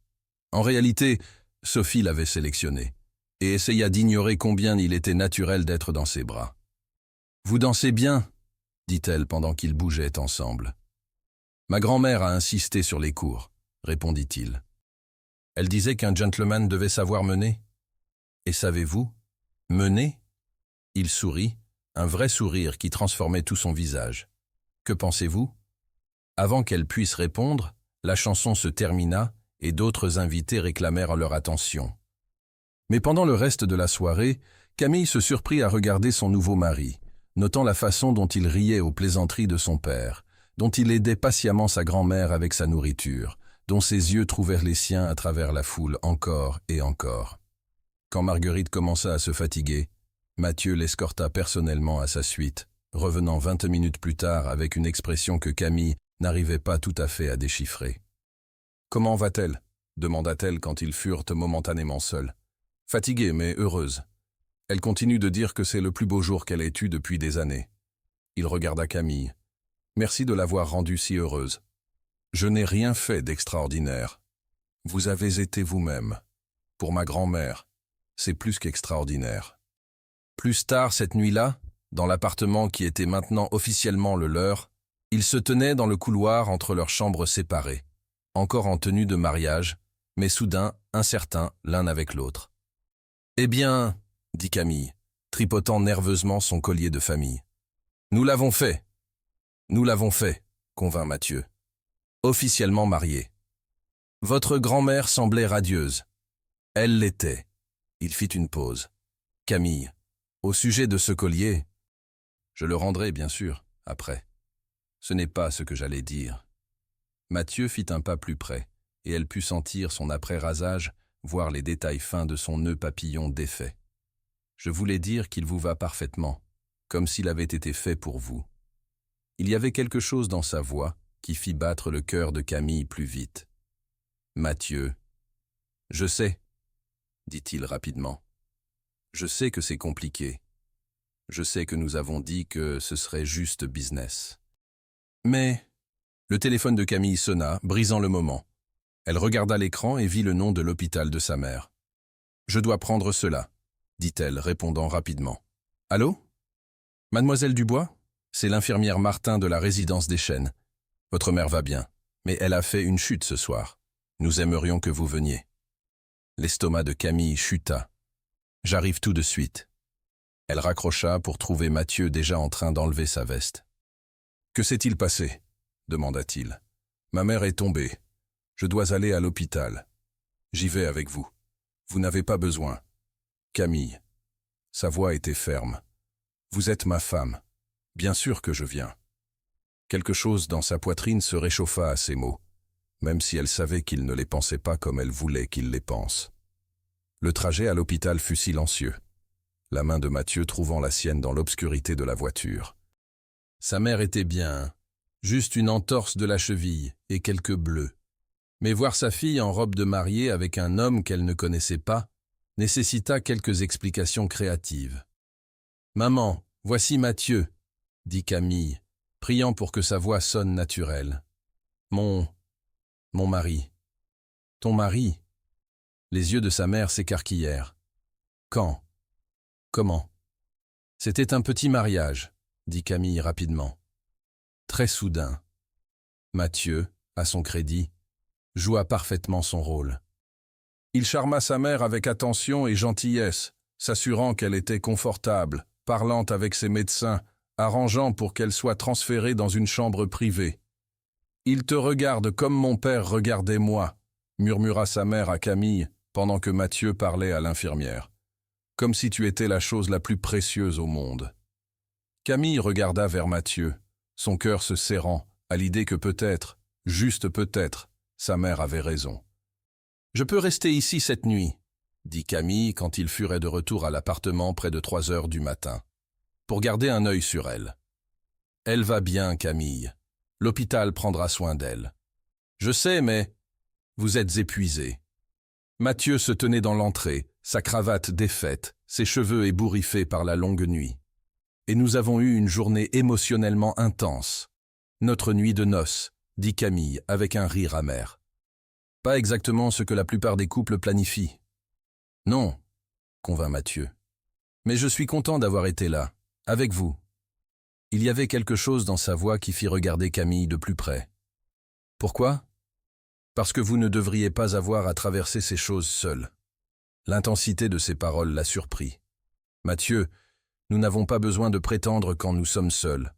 En réalité, Sophie l'avait sélectionnée et essaya d'ignorer combien il était naturel d'être dans ses bras. « Vous dansez bien » dit-elle pendant qu'ils bougeaient ensemble. « Ma grand-mère a insisté sur les cours » répondit-il. « Elle disait qu'un gentleman devait savoir mener. » « Et savez-vous, mener ?» Il sourit, un vrai sourire qui transformait tout son visage. « Que pensez-vous » Avant qu'elle puisse répondre, la chanson se termina et d'autres invités réclamèrent leur attention. Mais pendant le reste de la soirée, Camille se surprit à regarder son nouveau mari, notant la façon dont il riait aux plaisanteries de son père, dont il aidait patiemment sa grand-mère avec sa nourriture, dont ses yeux trouvèrent les siens à travers la foule encore et encore. Quand Marguerite commença à se fatiguer, Mathieu l'escorta personnellement à sa suite, revenant 20 minutes plus tard avec une expression que Camille n'arrivait pas tout à fait à déchiffrer. « Comment va-t-elle » demanda-t-elle quand ils furent momentanément seuls. « Fatiguée mais heureuse. Elle continue de dire que c'est le plus beau jour qu'elle ait eu depuis des années. » Il regarda Camille. « Merci de l'avoir rendue si heureuse. Je n'ai rien fait d'extraordinaire. Vous avez été vous-même. Pour ma grand-mère, c'est plus qu'extraordinaire. » Plus tard cette nuit-là, dans l'appartement qui était maintenant officiellement le leur, ils se tenaient dans le couloir entre leurs chambres séparées, encore en tenue de mariage, mais soudain incertains l'un avec l'autre. « Eh bien, » dit Camille, tripotant nerveusement son collier de famille. « Nous l'avons fait. »« Nous l'avons fait, » convint Mathieu. « Officiellement mariés. »« Votre grand-mère semblait radieuse. »« Elle l'était. » Il fit une pause. « Camille, au sujet de ce collier, je le rendrai bien sûr, après. Ce n'est pas ce que j'allais dire. » Mathieu fit un pas plus près, et elle put sentir son après-rasage, voir les détails fins de son nœud papillon défait. « Je voulais dire qu'il vous va parfaitement, comme s'il avait été fait pour vous. » Il y avait quelque chose dans sa voix qui fit battre le cœur de Camille plus vite. « Mathieu, je sais, » dit-il rapidement. « Je sais que c'est compliqué. Je sais que nous avons dit que ce serait juste business. » Mais le téléphone de Camille sonna, brisant le moment. Elle regarda l'écran et vit le nom de l'hôpital de sa mère. « Je dois prendre cela, » dit-elle, répondant rapidement. « Allô ? Mademoiselle Dubois ? C'est l'infirmière Martin de la résidence des Chênes. Votre mère va bien, mais elle a fait une chute ce soir. Nous aimerions que vous veniez. » L'estomac de Camille chuta. « J'arrive tout de suite. » Elle raccrocha pour trouver Mathieu déjà en train d'enlever sa veste. « Que s'est-il passé ?» demanda-t-il. « Ma mère est tombée. Je dois aller à l'hôpital. J'y vais avec vous. Vous n'avez pas besoin. » Camille. Sa voix était ferme. « Vous êtes ma femme. Bien sûr que je viens. » Quelque chose dans sa poitrine se réchauffa à ces mots, même si elle savait qu'il ne les pensait pas comme elle voulait qu'il les pense. Le trajet à l'hôpital fut silencieux, la main de Mathieu trouvant la sienne dans l'obscurité de la voiture. Sa mère était bien, juste une entorse de la cheville et quelques bleus. Mais voir sa fille en robe de mariée avec un homme qu'elle ne connaissait pas nécessita quelques explications créatives. « Maman, voici Mathieu, » dit Camille, priant pour que sa voix sonne naturelle. « Mon mari. »« Ton mari ?» Les yeux de sa mère s'écarquillèrent. « Quand ? Comment ? » « C'était un petit mariage, » dit Camille rapidement. Très soudain. Mathieu, à son crédit, joua parfaitement son rôle. Il charma sa mère avec attention et gentillesse, s'assurant qu'elle était confortable, parlant avec ses médecins, arrangeant pour qu'elle soit transférée dans une chambre privée. « Il te regarde comme mon père regardait moi », murmura sa mère à Camille pendant que Mathieu parlait à l'infirmière. « Comme si tu étais la chose la plus précieuse au monde. » Camille regarda vers Mathieu, son cœur se serrant à l'idée que peut-être, juste peut-être, sa mère avait raison. « Je peux rester ici cette nuit, » dit Camille quand ils furent de retour à l'appartement près de 3 heures du matin, pour garder un œil sur elle. « Elle va bien, Camille. L'hôpital prendra soin d'elle. »« Je sais, mais vous êtes épuisé. » Mathieu se tenait dans l'entrée, sa cravate défaite, ses cheveux ébouriffés par la longue nuit. « Et nous avons eu une journée émotionnellement intense. Notre nuit de noces, » dit Camille avec un rire amer. « Pas exactement ce que la plupart des couples planifient. »« Non, » convint Mathieu. « Mais je suis content d'avoir été là, avec vous. » Il y avait quelque chose dans sa voix qui fit regarder Camille de plus près. « Pourquoi ? » « Parce que vous ne devriez pas avoir à traverser ces choses seul. » L'intensité de ses paroles la surprit. « Mathieu, nous n'avons pas besoin de prétendre quand nous sommes seuls. »«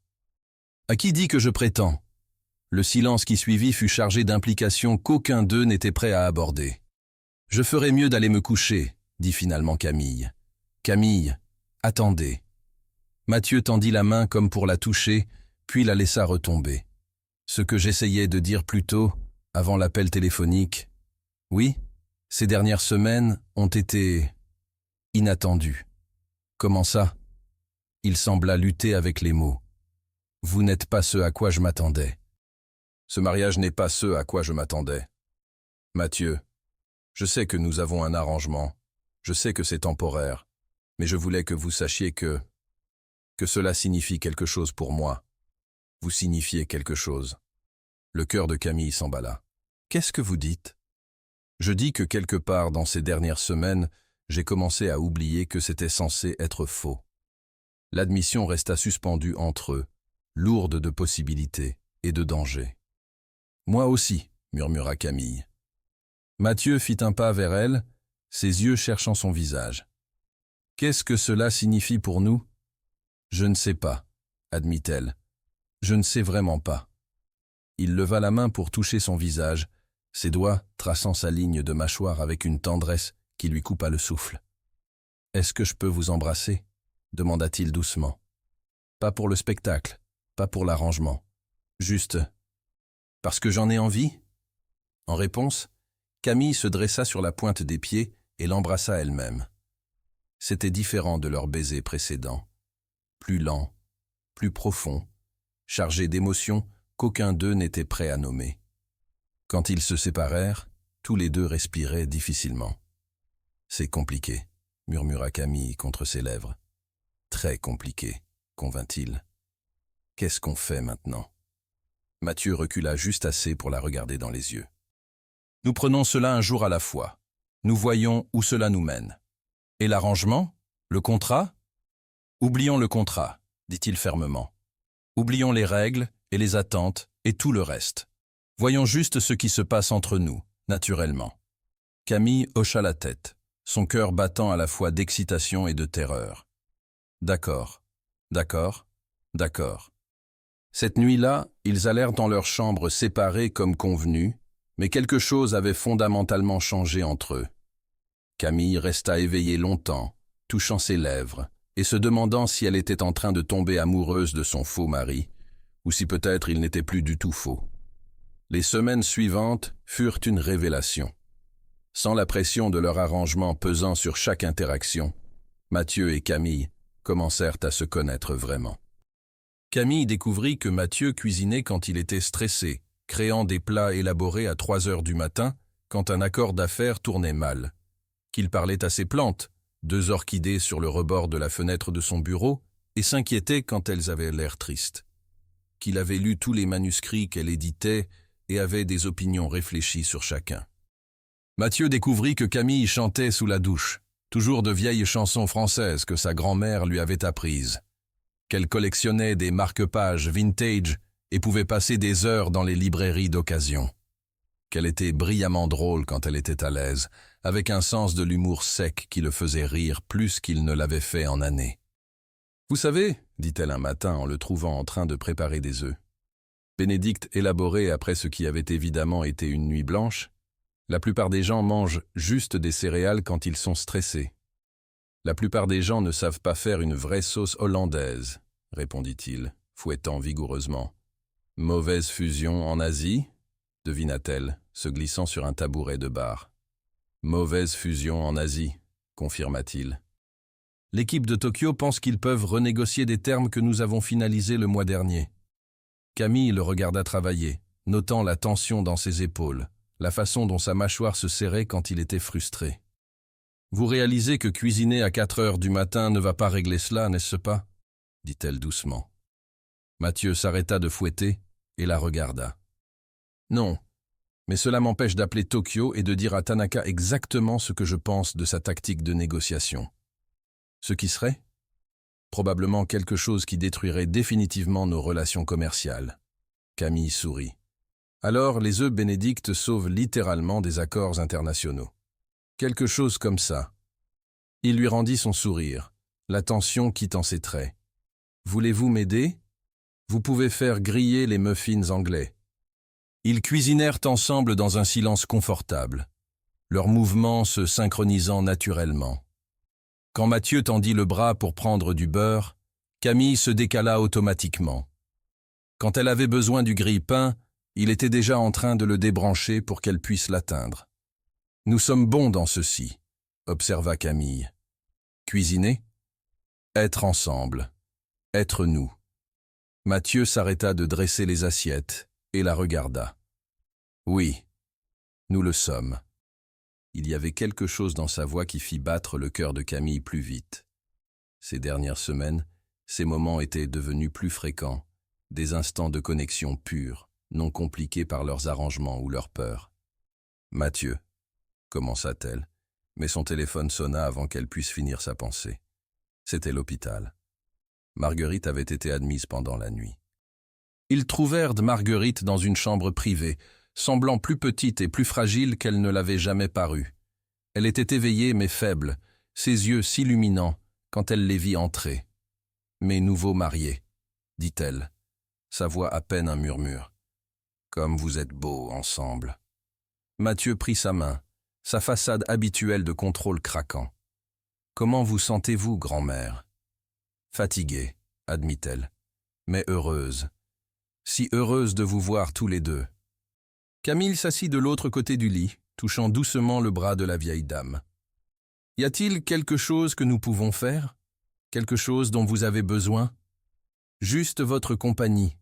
À qui dit que je prétends ?» Le silence qui suivit fut chargé d'implications qu'aucun d'eux n'était prêt à aborder. « Je ferais mieux d'aller me coucher, » dit finalement Camille. « Camille, attendez. » Mathieu tendit la main comme pour la toucher, puis la laissa retomber. Ce que j'essayais de dire plus tôt, avant l'appel téléphonique, oui, ces dernières semaines ont été inattendues. Comment ça ? Il sembla lutter avec les mots. Vous n'êtes pas ce à quoi je m'attendais. Ce mariage n'est pas ce à quoi je m'attendais. Mathieu, je sais que nous avons un arrangement, je sais que c'est temporaire, mais je voulais que vous sachiez que cela signifie quelque chose pour moi. Vous signifiez quelque chose. Le cœur de Camille s'emballa. Qu'est-ce que vous dites ? Je dis que quelque part dans ces dernières semaines, j'ai commencé à oublier que c'était censé être faux. L'admission resta suspendue entre eux, lourde de possibilités et de dangers. Moi aussi, murmura Camille. Mathieu fit un pas vers elle, ses yeux cherchant son visage. Qu'est-ce que cela signifie pour nous ? Je ne sais pas, admit-elle. Je ne sais vraiment pas. Il leva la main pour toucher son visage, ses doigts traçant sa ligne de mâchoire avec une tendresse qui lui coupa le souffle. « Est-ce que je peux vous embrasser ?» demanda-t-il doucement. « Pas pour le spectacle, pas pour l'arrangement. Juste parce que j'en ai envie ?» En réponse, Camille se dressa sur la pointe des pieds et l'embrassa elle-même. C'était différent de leur baiser précédent. Plus lent, plus profond, chargé d'émotions qu'aucun d'eux n'était prêt à nommer. Quand ils se séparèrent, tous les deux respiraient difficilement. « C'est compliqué », murmura Camille contre ses lèvres. « Très compliqué, convint-il. Qu'est-ce qu'on fait maintenant? Mathieu recula juste assez pour la regarder dans les yeux. Nous prenons cela un jour à la fois. Nous voyons où cela nous mène. Et l'arrangement? Le contrat? Oublions le contrat, dit-il fermement. Oublions les règles et les attentes et tout le reste. Voyons juste ce qui se passe entre nous, naturellement. Camille hocha la tête, son cœur battant à la fois d'excitation et de terreur. D'accord, d'accord, d'accord. Cette nuit-là, ils allèrent dans leur chambre séparée comme convenu, mais quelque chose avait fondamentalement changé entre eux. Camille resta éveillée longtemps, touchant ses lèvres, et se demandant si elle était en train de tomber amoureuse de son faux mari, ou si peut-être il n'était plus du tout faux. Les semaines suivantes furent une révélation. Sans la pression de leur arrangement pesant sur chaque interaction, Mathieu et Camille commencèrent à se connaître vraiment. Camille découvrit que Mathieu cuisinait quand il était stressé, créant des plats élaborés à 3 heures du matin quand un accord d'affaires tournait mal. Qu'il parlait à ses plantes, 2 orchidées sur le rebord de la fenêtre de son bureau, et s'inquiétait quand elles avaient l'air tristes. Qu'il avait lu tous les manuscrits qu'elle éditait et avait des opinions réfléchies sur chacun. Mathieu découvrit que Camille chantait sous la douche, toujours de vieilles chansons françaises que sa grand-mère lui avait apprises. Qu'elle collectionnait des marque-pages vintage et pouvait passer des heures dans les librairies d'occasion. Qu'elle était brillamment drôle quand elle était à l'aise, avec un sens de l'humour sec qui le faisait rire plus qu'il ne l'avait fait en années. « Vous savez, dit-elle un matin en le trouvant en train de préparer des œufs. Bénédicte élaborait après ce qui avait évidemment été une nuit blanche. La plupart des gens mangent juste des céréales quand ils sont stressés. La plupart des gens ne savent pas faire une vraie sauce hollandaise, répondit-il, fouettant vigoureusement. Mauvaise fusion en Asie, devina-t-elle, se glissant sur un tabouret de bar. Mauvaise fusion en Asie, confirma-t-il. L'équipe de Tokyo pense qu'ils peuvent renégocier des termes que nous avons finalisés le mois dernier. Camille le regarda travailler, notant la tension dans ses épaules, la façon dont sa mâchoire se serrait quand il était frustré. Vous réalisez que cuisiner à 4 heures du matin ne va pas régler cela, n'est-ce pas? Dit-elle doucement. Mathieu s'arrêta de fouetter et la regarda. Non, mais cela m'empêche d'appeler Tokyo et de dire à Tanaka exactement ce que je pense de sa tactique de négociation. Ce qui serait? Probablement quelque chose qui détruirait définitivement nos relations commerciales. Camille sourit. Alors les œufs Bénédicte sauvent littéralement des accords internationaux. Quelque chose comme ça. Il lui rendit son sourire, la tension quittant ses traits. Voulez-vous m'aider? Vous pouvez faire griller les muffins anglais. Ils cuisinèrent ensemble dans un silence confortable, leurs mouvements se synchronisant naturellement. Quand Mathieu tendit le bras pour prendre du beurre, Camille se décala automatiquement. Quand elle avait besoin du grille-pain, il était déjà en train de le débrancher pour qu'elle puisse l'atteindre. « Nous sommes bons dans ceci », observa Camille. « Cuisiner ? Être ensemble. Être nous. » Mathieu s'arrêta de dresser les assiettes et la regarda. « Oui, nous le sommes. » Il y avait quelque chose dans sa voix qui fit battre le cœur de Camille plus vite. Ces dernières semaines, ces moments étaient devenus plus fréquents, des instants de connexion pure, non compliqués par leurs arrangements ou leurs peurs. « Mathieu, » commença-t-elle, mais son téléphone sonna avant qu'elle puisse finir sa pensée. C'était l'hôpital. Marguerite avait été admise pendant la nuit. Ils trouvèrent Marguerite dans une chambre privée, semblant plus petite et plus fragile qu'elle ne l'avait jamais paru. Elle était éveillée mais faible, ses yeux s'illuminant quand elle les vit entrer. « Mes nouveaux mariés », dit-elle, sa voix à peine un murmure. « Comme vous êtes beaux ensemble. » Mathieu prit sa main, sa façade habituelle de contrôle craquant. « Comment vous sentez-vous, grand-mère » ? « Fatiguée, admit-elle, mais heureuse. Si heureuse de vous voir tous les deux. » Camille s'assit de l'autre côté du lit, touchant doucement le bras de la vieille dame. « Y a-t-il quelque chose que nous pouvons faire? Quelque chose dont vous avez besoin? Juste votre compagnie. »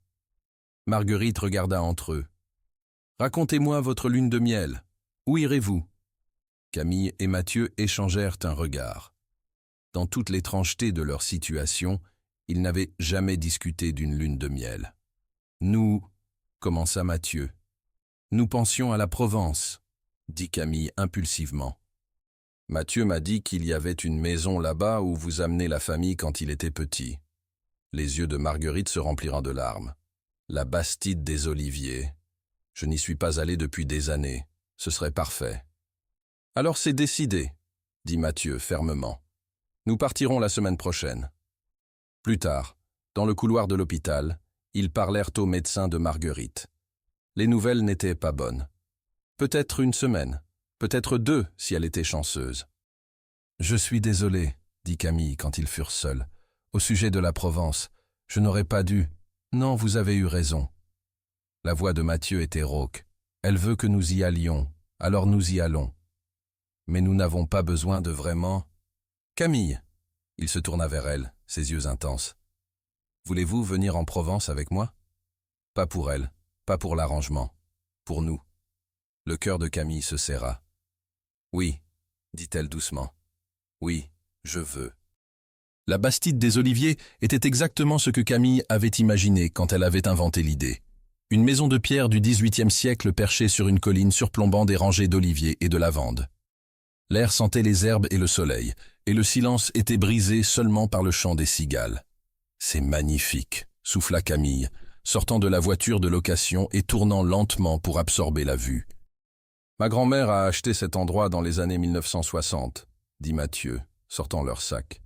Marguerite regarda entre eux. « Racontez-moi votre lune de miel. Où irez-vous » Camille et Mathieu échangèrent un regard. Dans toute l'étrangeté de leur situation, ils n'avaient jamais discuté d'une lune de miel. « Nous, » commença Mathieu. « Nous pensions à la Provence, » dit Camille impulsivement. « Mathieu m'a dit qu'il y avait une maison là-bas où vous amenez la famille quand il était petit. » Les yeux de Marguerite se remplirent de larmes. « La Bastide des Oliviers. Je n'y suis pas allé depuis des années. Ce serait parfait. »« Alors c'est décidé, » dit Mathieu fermement. « Nous partirons la semaine prochaine. » Plus tard, dans le couloir de l'hôpital, ils parlèrent au médecin de Marguerite. Les nouvelles n'étaient pas bonnes. Peut-être une semaine, peut-être 2 si elle était chanceuse. « Je suis désolé, » dit Camille quand ils furent seuls. « Au sujet de la Provence, je n'aurais pas dû. Non, vous avez eu raison. » La voix de Mathieu était rauque. « Elle veut que nous y allions, alors nous y allons. Mais nous n'avons pas besoin de vraiment... » « Camille !» Il se tourna vers elle, ses yeux intenses. « Voulez-vous venir en Provence avec moi ?» Pas pour elle, pas pour l'arrangement, pour nous. Le cœur de Camille se serra. « Oui, » dit-elle doucement. « Oui, je veux. » La Bastide des Oliviers était exactement ce que Camille avait imaginé quand elle avait inventé l'idée. Une maison de pierre du XVIIIe siècle perchée sur une colline surplombant des rangées d'oliviers et de lavandes. L'air sentait les herbes et le soleil, et le silence était brisé seulement par le chant des cigales. « C'est magnifique », souffla Camille, sortant de la voiture de location et tournant lentement pour absorber la vue. « Ma grand-mère a acheté cet endroit dans les années 1960, » dit Mathieu, sortant leur sac.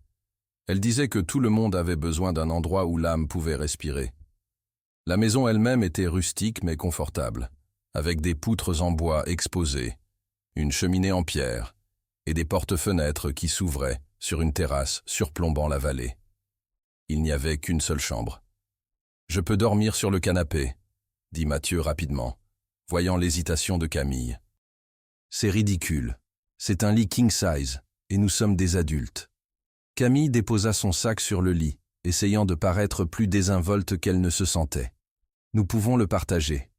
Elle disait que tout le monde avait besoin d'un endroit où l'âme pouvait respirer. La maison elle-même était rustique mais confortable, avec des poutres en bois exposées, une cheminée en pierre, et des portes-fenêtres qui s'ouvraient sur une terrasse surplombant la vallée. Il n'y avait qu'une seule chambre. « Je peux dormir sur le canapé, » dit Mathieu rapidement, voyant l'hésitation de Camille. « C'est ridicule. C'est un lit king size, et nous sommes des adultes. » Camille déposa son sac sur le lit, essayant de paraître plus désinvolte qu'elle ne se sentait. « Nous pouvons le partager. »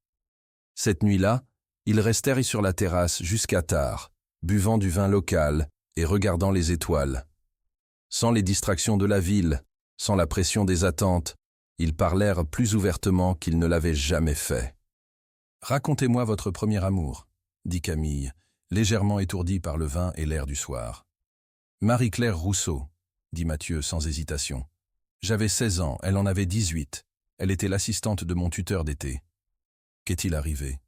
Cette nuit-là, ils restèrent sur la terrasse jusqu'à tard, buvant du vin local et regardant les étoiles. Sans les distractions de la ville, sans la pression des attentes, ils parlèrent plus ouvertement qu'ils ne l'avaient jamais fait. « Racontez-moi votre premier amour, » dit Camille, légèrement étourdie par le vin et l'air du soir. « Marie-Claire Rousseau, » dit Mathieu sans hésitation. « J'avais 16 ans, elle en avait 18. Elle était l'assistante de mon tuteur d'été. Qu'est-il arrivé ?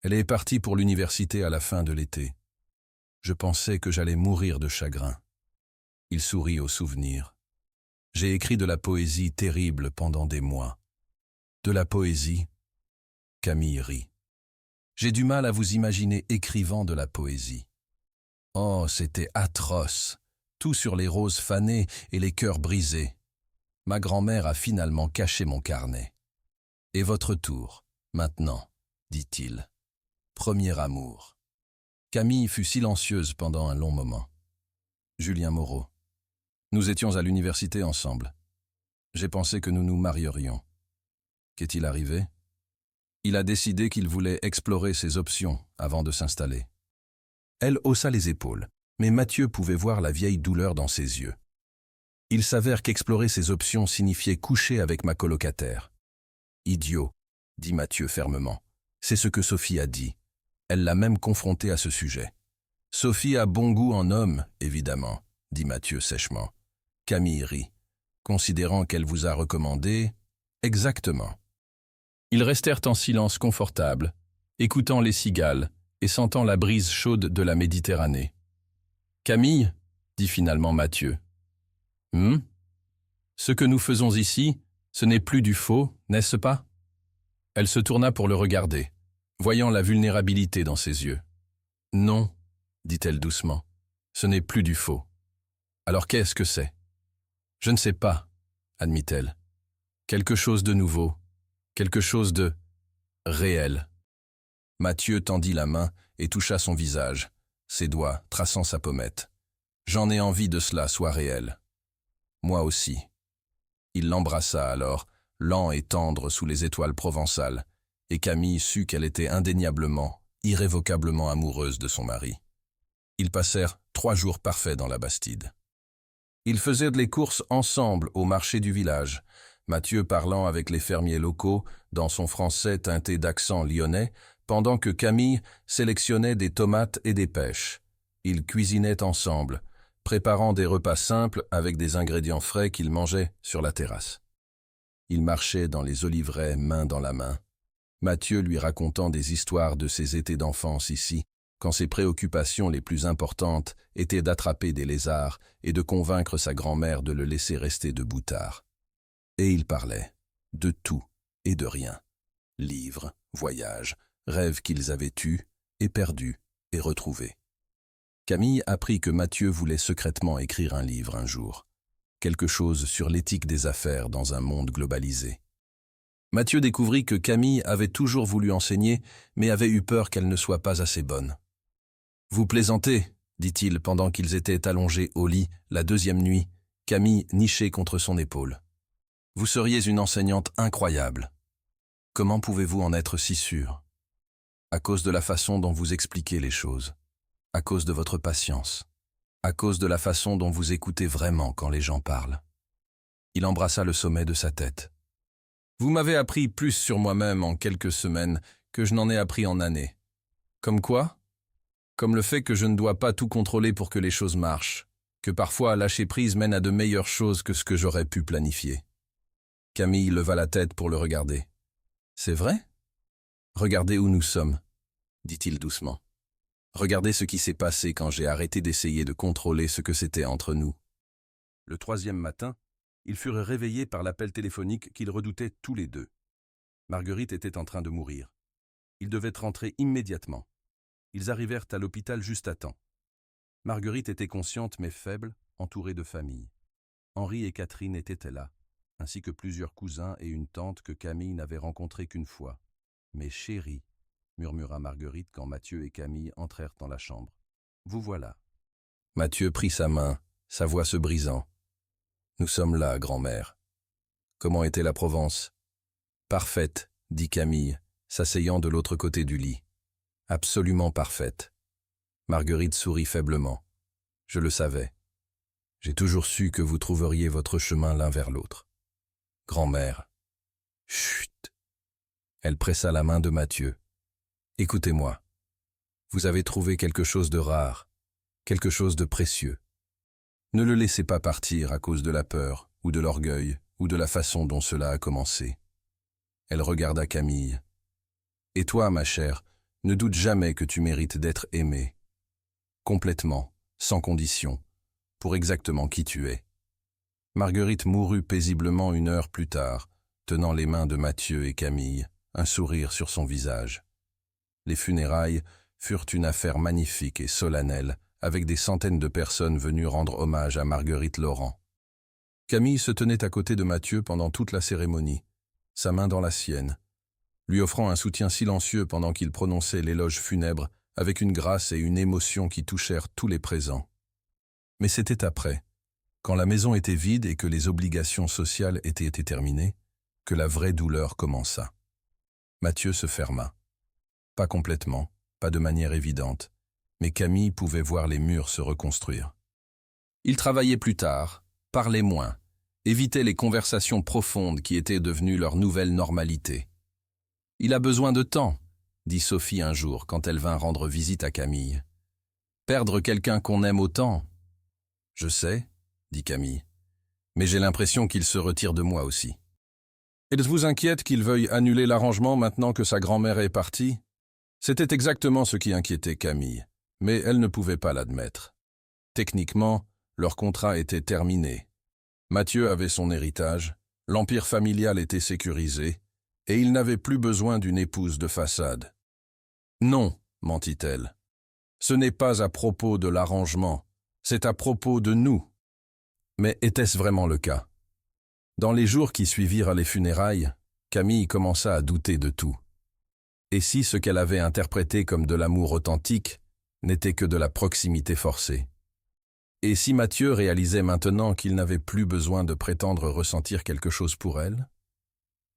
Elle est partie pour l'université à la fin de l'été. Je pensais que j'allais mourir de chagrin. » Il sourit au souvenir. « J'ai écrit de la poésie terrible pendant des mois. » « De la poésie ?» Camille rit. « J'ai du mal à vous imaginer écrivant de la poésie. Oh, c'était atroce, tout sur les roses fanées et les cœurs brisés. Ma grand-mère a finalement caché mon carnet. Et votre tour, maintenant, dit-il. Premier amour. » Camille fut silencieuse pendant un long moment. Julien Moreau. Nous étions à l'université ensemble. J'ai pensé que nous nous marierions. Qu'est-il arrivé ? Il a décidé qu'il voulait explorer ses options avant de s'installer. Elle haussa les épaules, mais Mathieu pouvait voir la vieille douleur dans ses yeux. Il s'avère qu'explorer ses options signifiait coucher avec ma colocataire. Idiot, dit Mathieu fermement. C'est ce que Sophie a dit. Elle l'a même confronté à ce sujet. Sophie a bon goût en homme, évidemment, dit Mathieu sèchement. Camille rit, considérant qu'elle vous a recommandé... Exactement. Ils restèrent en silence confortable, écoutant les cigales et sentant la brise chaude de la Méditerranée. Camille, dit finalement Mathieu. Ce que nous faisons ici, ce n'est plus du faux, n'est-ce pas ? Elle se tourna pour le regarder, voyant la vulnérabilité dans ses yeux. Non, dit-elle doucement, ce n'est plus du faux. Alors qu'est-ce que c'est ? Je ne sais pas, admit-elle. Quelque chose de nouveau, quelque chose de réel. Mathieu tendit la main et toucha son visage, ses doigts traçant sa pommette. J'en ai envie de cela soit réel. Moi aussi. Il l'embrassa alors, lent et tendre sous les étoiles provençales, et Camille sut qu'elle était indéniablement, irrévocablement amoureuse de son mari. Ils passèrent 3 jours parfaits dans la Bastide. Ils faisaient les courses ensemble au marché du village, Mathieu parlant avec les fermiers locaux dans son français teinté d'accent lyonnais, pendant que Camille sélectionnait des tomates et des pêches. Ils cuisinaient ensemble, préparant des repas simples avec des ingrédients frais qu'ils mangeaient sur la terrasse. Ils marchaient dans les oliveraies main dans la main, Mathieu lui racontant des histoires de ses étés d'enfance ici, quand ses préoccupations les plus importantes étaient d'attraper des lézards et de convaincre sa grand-mère de le laisser rester debout tard. Et ils parlaient de tout et de rien. Livres, voyages, rêves qu'ils avaient eus et perdus et retrouvés. Camille apprit que Mathieu voulait secrètement écrire un livre un jour, quelque chose sur l'éthique des affaires dans un monde globalisé. Mathieu découvrit que Camille avait toujours voulu enseigner, mais avait eu peur qu'elle ne soit pas assez bonne. « Vous plaisantez » dit-il pendant qu'ils étaient allongés au lit la deuxième nuit, Camille nichée contre son épaule. « Vous seriez une enseignante incroyable. Comment pouvez-vous en être si sûr ? À cause de la façon dont vous expliquez les choses, à cause de votre patience, à cause de la façon dont vous écoutez vraiment quand les gens parlent. » Il embrassa le sommet de sa tête. « Vous m'avez appris plus sur moi-même en quelques semaines que je n'en ai appris en années. Comme quoi ? Comme le fait que je ne dois pas tout contrôler pour que les choses marchent, que parfois lâcher prise mène à de meilleures choses que ce que j'aurais pu planifier. » Camille leva la tête pour le regarder. « C'est vrai ? Regardez où nous sommes, » dit-il doucement. « Regardez ce qui s'est passé quand j'ai arrêté d'essayer de contrôler ce que c'était entre nous. » Le troisième matin, ils furent réveillés par l'appel téléphonique qu'ils redoutaient tous les deux. Marguerite était en train de mourir. Ils devaient rentrer immédiatement. Ils arrivèrent à l'hôpital juste à temps. Marguerite était consciente mais faible, entourée de famille. Henri et Catherine étaient là, ainsi que plusieurs cousins et une tante que Camille n'avait rencontrée qu'une fois. « Mais chérie », murmura Marguerite quand Mathieu et Camille entrèrent dans la chambre. « Vous voilà. » Mathieu prit sa main, sa voix se brisant. « Nous sommes là, grand-mère. Comment était la Provence ? » « Parfaite, » dit Camille, s'asseyant de l'autre côté du lit. « Absolument parfaite. » Marguerite sourit faiblement. « Je le savais. J'ai toujours su que vous trouveriez votre chemin l'un vers l'autre. » « Grand-mère. » « Chut !» Elle pressa la main de Mathieu. « Écoutez-moi. Vous avez trouvé quelque chose de rare, quelque chose de précieux. Ne le laissez pas partir à cause de la peur, ou de l'orgueil, ou de la façon dont cela a commencé. » Elle regarda Camille. « Et toi, ma chère, ne doute jamais que tu mérites d'être aimée. Complètement, sans condition, pour exactement qui tu es. » Marguerite mourut paisiblement 1 heure plus tard, tenant les mains de Mathieu et Camille, un sourire sur son visage. Les funérailles furent une affaire magnifique et solennelle, avec des centaines de personnes venues rendre hommage à Marguerite Laurent. Camille se tenait à côté de Mathieu pendant toute la cérémonie, sa main dans la sienne, lui offrant un soutien silencieux pendant qu'il prononçait l'éloge funèbre avec une grâce et une émotion qui touchèrent tous les présents. Mais c'était après, quand la maison était vide et que les obligations sociales étaient terminées, que la vraie douleur commença. Mathieu se ferma. Pas complètement, pas de manière évidente, mais Camille pouvait voir les murs se reconstruire. Il travaillait plus tard, parlait moins, évitait les conversations profondes qui étaient devenues leur nouvelle normalité. « Il a besoin de temps », dit Sophie un jour quand elle vint rendre visite à Camille. « Perdre quelqu'un qu'on aime autant ?» « Je sais », dit Camille, « mais j'ai l'impression qu'il se retire de moi aussi. » « Êtes-vous inquiète qu'il veuille annuler l'arrangement maintenant que sa grand-mère est partie ?» C'était exactement ce qui inquiétait Camille, mais elle ne pouvait pas l'admettre. Techniquement, leur contrat était terminé. Mathieu avait son héritage, l'empire familial était sécurisé, et il n'avait plus besoin d'une épouse de façade. « Non, mentit-elle, ce n'est pas à propos de l'arrangement, c'est à propos de nous. » Mais était-ce vraiment le cas? Dans les jours qui suivirent les funérailles, Camille commença à douter de tout. Et si ce qu'elle avait interprété comme de l'amour authentique n'était que de la proximité forcée? Et si Mathieu réalisait maintenant qu'il n'avait plus besoin de prétendre ressentir quelque chose pour elle?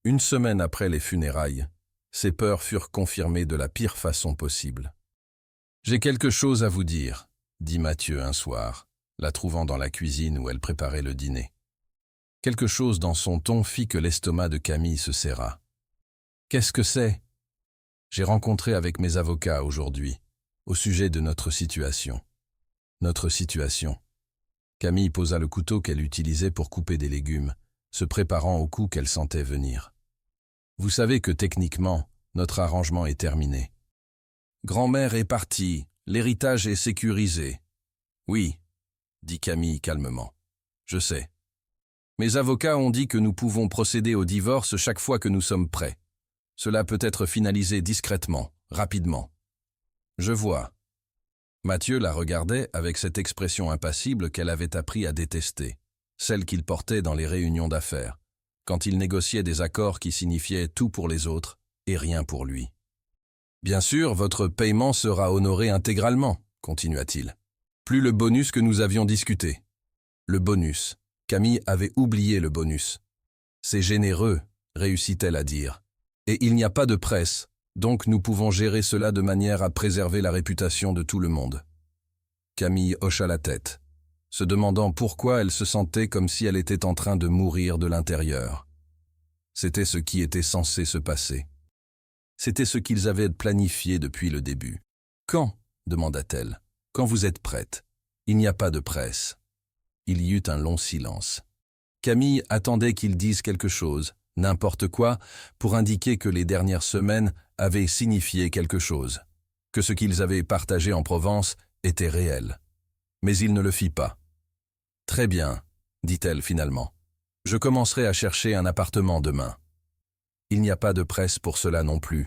1 semaine après les funérailles, ses peurs furent confirmées de la pire façon possible. « J'ai quelque chose à vous dire, » dit Mathieu un soir, la trouvant dans la cuisine où elle préparait le dîner. Quelque chose dans son ton fit que l'estomac de Camille se serra. « Qu'est-ce que c'est ?» « J'ai rencontré avec mes avocats aujourd'hui, au sujet de notre situation. » « Notre situation. » Camille posa le couteau qu'elle utilisait pour couper des légumes, se préparant au coup qu'elle sentait venir. « Vous savez que techniquement, notre arrangement est terminé. Grand-mère est partie, l'héritage est sécurisé. »« Oui, » dit Camille calmement. « Je sais. Mes avocats ont dit que nous pouvons procéder au divorce chaque fois que nous sommes prêts. Cela peut être finalisé discrètement, rapidement. »« Je vois. » Mathieu la regardait avec cette expression impassible qu'elle avait appris à détester, celle qu'il portait dans les réunions d'affaires, quand il négociait des accords qui signifiaient tout pour les autres et rien pour lui. « Bien sûr, votre paiement sera honoré intégralement, » continua-t-il. « Plus le bonus que nous avions discuté. » Le bonus. Camille avait oublié le bonus. « C'est généreux, » réussit-elle à dire. « Et il n'y a pas de presse, donc nous pouvons gérer cela de manière à préserver la réputation de tout le monde. » Camille hocha la tête, se demandant pourquoi elle se sentait comme si elle était en train de mourir de l'intérieur. C'était ce qui était censé se passer. C'était ce qu'ils avaient planifié depuis le début. « Quand ?» demanda-t-elle. « Quand vous êtes prête. Il n'y a pas de presse. » Il y eut un long silence. Camille attendait qu'ils disent quelque chose, n'importe quoi, pour indiquer que les dernières semaines avaient signifié quelque chose, que ce qu'ils avaient partagé en Provence était réel. Mais il ne le fit pas. « Très bien, » dit-elle finalement. « Je commencerai à chercher un appartement demain. Il n'y a pas de presse pour cela non plus.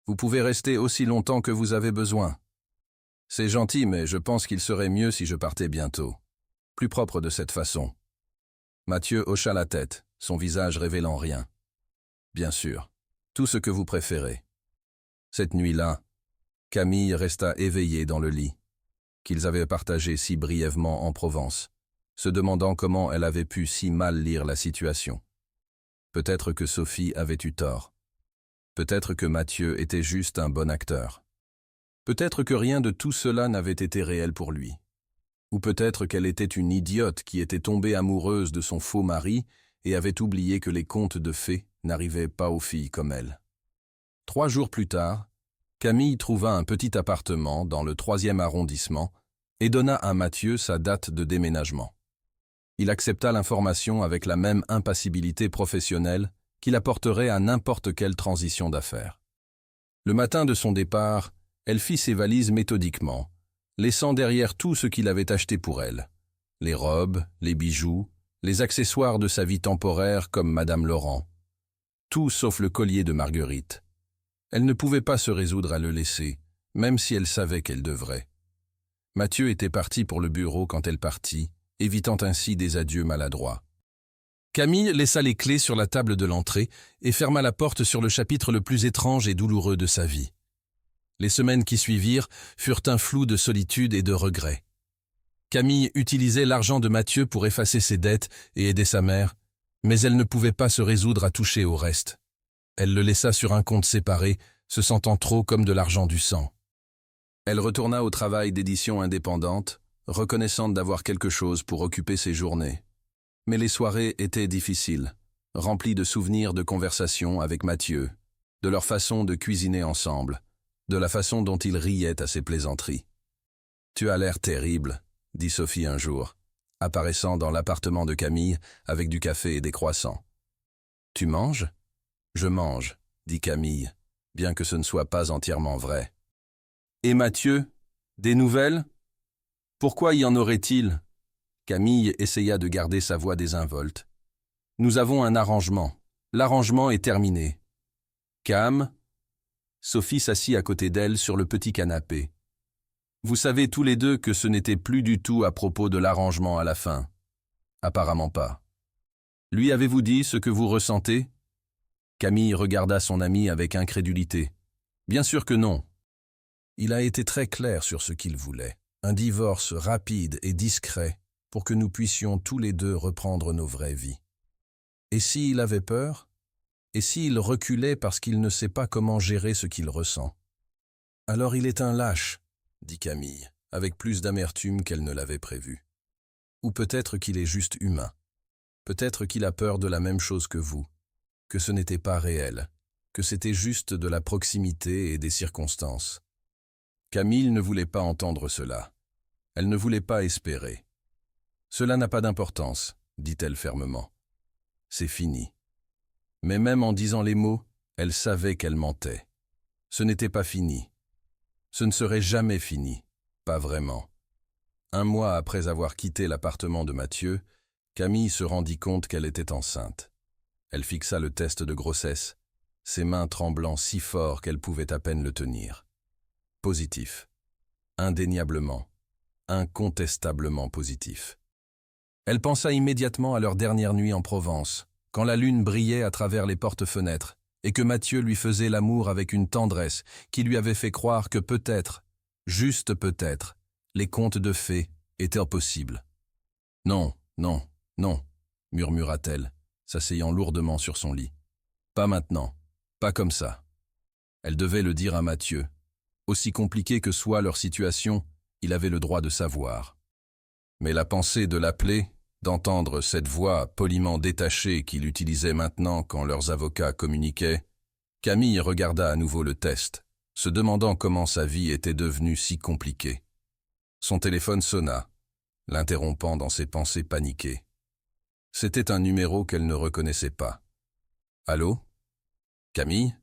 Vous pouvez rester aussi longtemps que vous avez besoin. C'est gentil, mais je pense qu'il serait mieux si je partais bientôt. Plus propre de cette façon. » Mathieu hocha la tête, son visage révélant rien. « Bien sûr, tout ce que vous préférez. » Cette nuit-là, Camille resta éveillée dans le lit, qu'ils avaient partagé si brièvement en Provence, se demandant comment elle avait pu si mal lire la situation. Peut-être que Sophie avait eu tort. Peut-être que Mathieu était juste un bon acteur. Peut-être que rien de tout cela n'avait été réel pour lui. Ou peut-être qu'elle était une idiote qui était tombée amoureuse de son faux mari et avait oublié que les contes de fées n'arrivaient pas aux filles comme elle. 3 jours plus tard, Camille trouva un petit appartement dans le 3e arrondissement et donna à Mathieu sa date de déménagement. Il accepta l'information avec la même impassibilité professionnelle qu'il apporterait à n'importe quelle transition d'affaires. Le matin de son départ, elle fit ses valises méthodiquement, laissant derrière tout ce qu'il avait acheté pour elle. Les robes, les bijoux, les accessoires de sa vie temporaire comme Madame Laurent. Tout sauf le collier de Marguerite. Elle ne pouvait pas se résoudre à le laisser, même si elle savait qu'elle devrait. Mathieu était parti pour le bureau quand elle partit, évitant ainsi des adieux maladroits. Camille laissa les clés sur la table de l'entrée et ferma la porte sur le chapitre le plus étrange et douloureux de sa vie. Les semaines qui suivirent furent un flou de solitude et de regret. Camille utilisait l'argent de Mathieu pour effacer ses dettes et aider sa mère, mais elle ne pouvait pas se résoudre à toucher au reste. Elle le laissa sur un compte séparé, se sentant trop comme de l'argent du sang. Elle retourna au travail d'édition indépendante, reconnaissante d'avoir quelque chose pour occuper ses journées. Mais les soirées étaient difficiles, remplies de souvenirs de conversations avec Mathieu, de leur façon de cuisiner ensemble, de la façon dont il riait à ses plaisanteries. « Tu as l'air terrible », dit Sophie un jour, apparaissant dans l'appartement de Camille avec du café et des croissants. « Tu manges ?»« Je mange », dit Camille, bien que ce ne soit pas entièrement vrai. « Et Mathieu, des nouvelles ? Pourquoi y en aurait-il ?» Camille essaya de garder sa voix désinvolte. « Nous avons un arrangement. L'arrangement est terminé. » « Cam ?» Sophie s'assit à côté d'elle sur le petit canapé. « Vous savez tous les deux que ce n'était plus du tout à propos de l'arrangement à la fin. » « Apparemment pas. »« Lui avez-vous dit ce que vous ressentez ?» Camille regarda son ami avec incrédulité. « Bien sûr que non. » Il a été très clair sur ce qu'il voulait. Un divorce rapide et discret pour que nous puissions tous les deux reprendre nos vraies vies. Et s'il avait peur ? Et s'il reculait parce qu'il ne sait pas comment gérer ce qu'il ressent ? Alors il est un lâche, dit Camille, avec plus d'amertume qu'elle ne l'avait prévu. Ou peut-être qu'il est juste humain. Peut-être qu'il a peur de la même chose que vous, que ce n'était pas réel, que c'était juste de la proximité et des circonstances. Camille ne voulait pas entendre cela. Elle ne voulait pas espérer. « Cela n'a pas d'importance », dit-elle fermement. « C'est fini. » Mais même en disant les mots, elle savait qu'elle mentait. Ce n'était pas fini. Ce ne serait jamais fini. Pas vraiment. Un mois après avoir quitté l'appartement de Mathieu, Camille se rendit compte qu'elle était enceinte. Elle fixa le test de grossesse, ses mains tremblant si fort qu'elle pouvait à peine le tenir. Positif. Indéniablement. Incontestablement positif. Elle pensa immédiatement à leur dernière nuit en Provence, quand la lune brillait à travers les portes-fenêtres, et que Mathieu lui faisait l'amour avec une tendresse qui lui avait fait croire que peut-être, juste peut-être, les contes de fées étaient possibles. « Non, non, non », murmura-t-elle, s'asseyant lourdement sur son lit. « Pas maintenant, pas comme ça. » Elle devait le dire à Mathieu. Aussi compliquée que soit leur situation, il avait le droit de savoir. Mais la pensée de l'appeler, d'entendre cette voix poliment détachée qu'il utilisait maintenant quand leurs avocats communiquaient, Camille regarda à nouveau le test, se demandant comment sa vie était devenue si compliquée. Son téléphone sonna, l'interrompant dans ses pensées paniquées. C'était un numéro qu'elle ne reconnaissait pas. « Allô ? Camille ?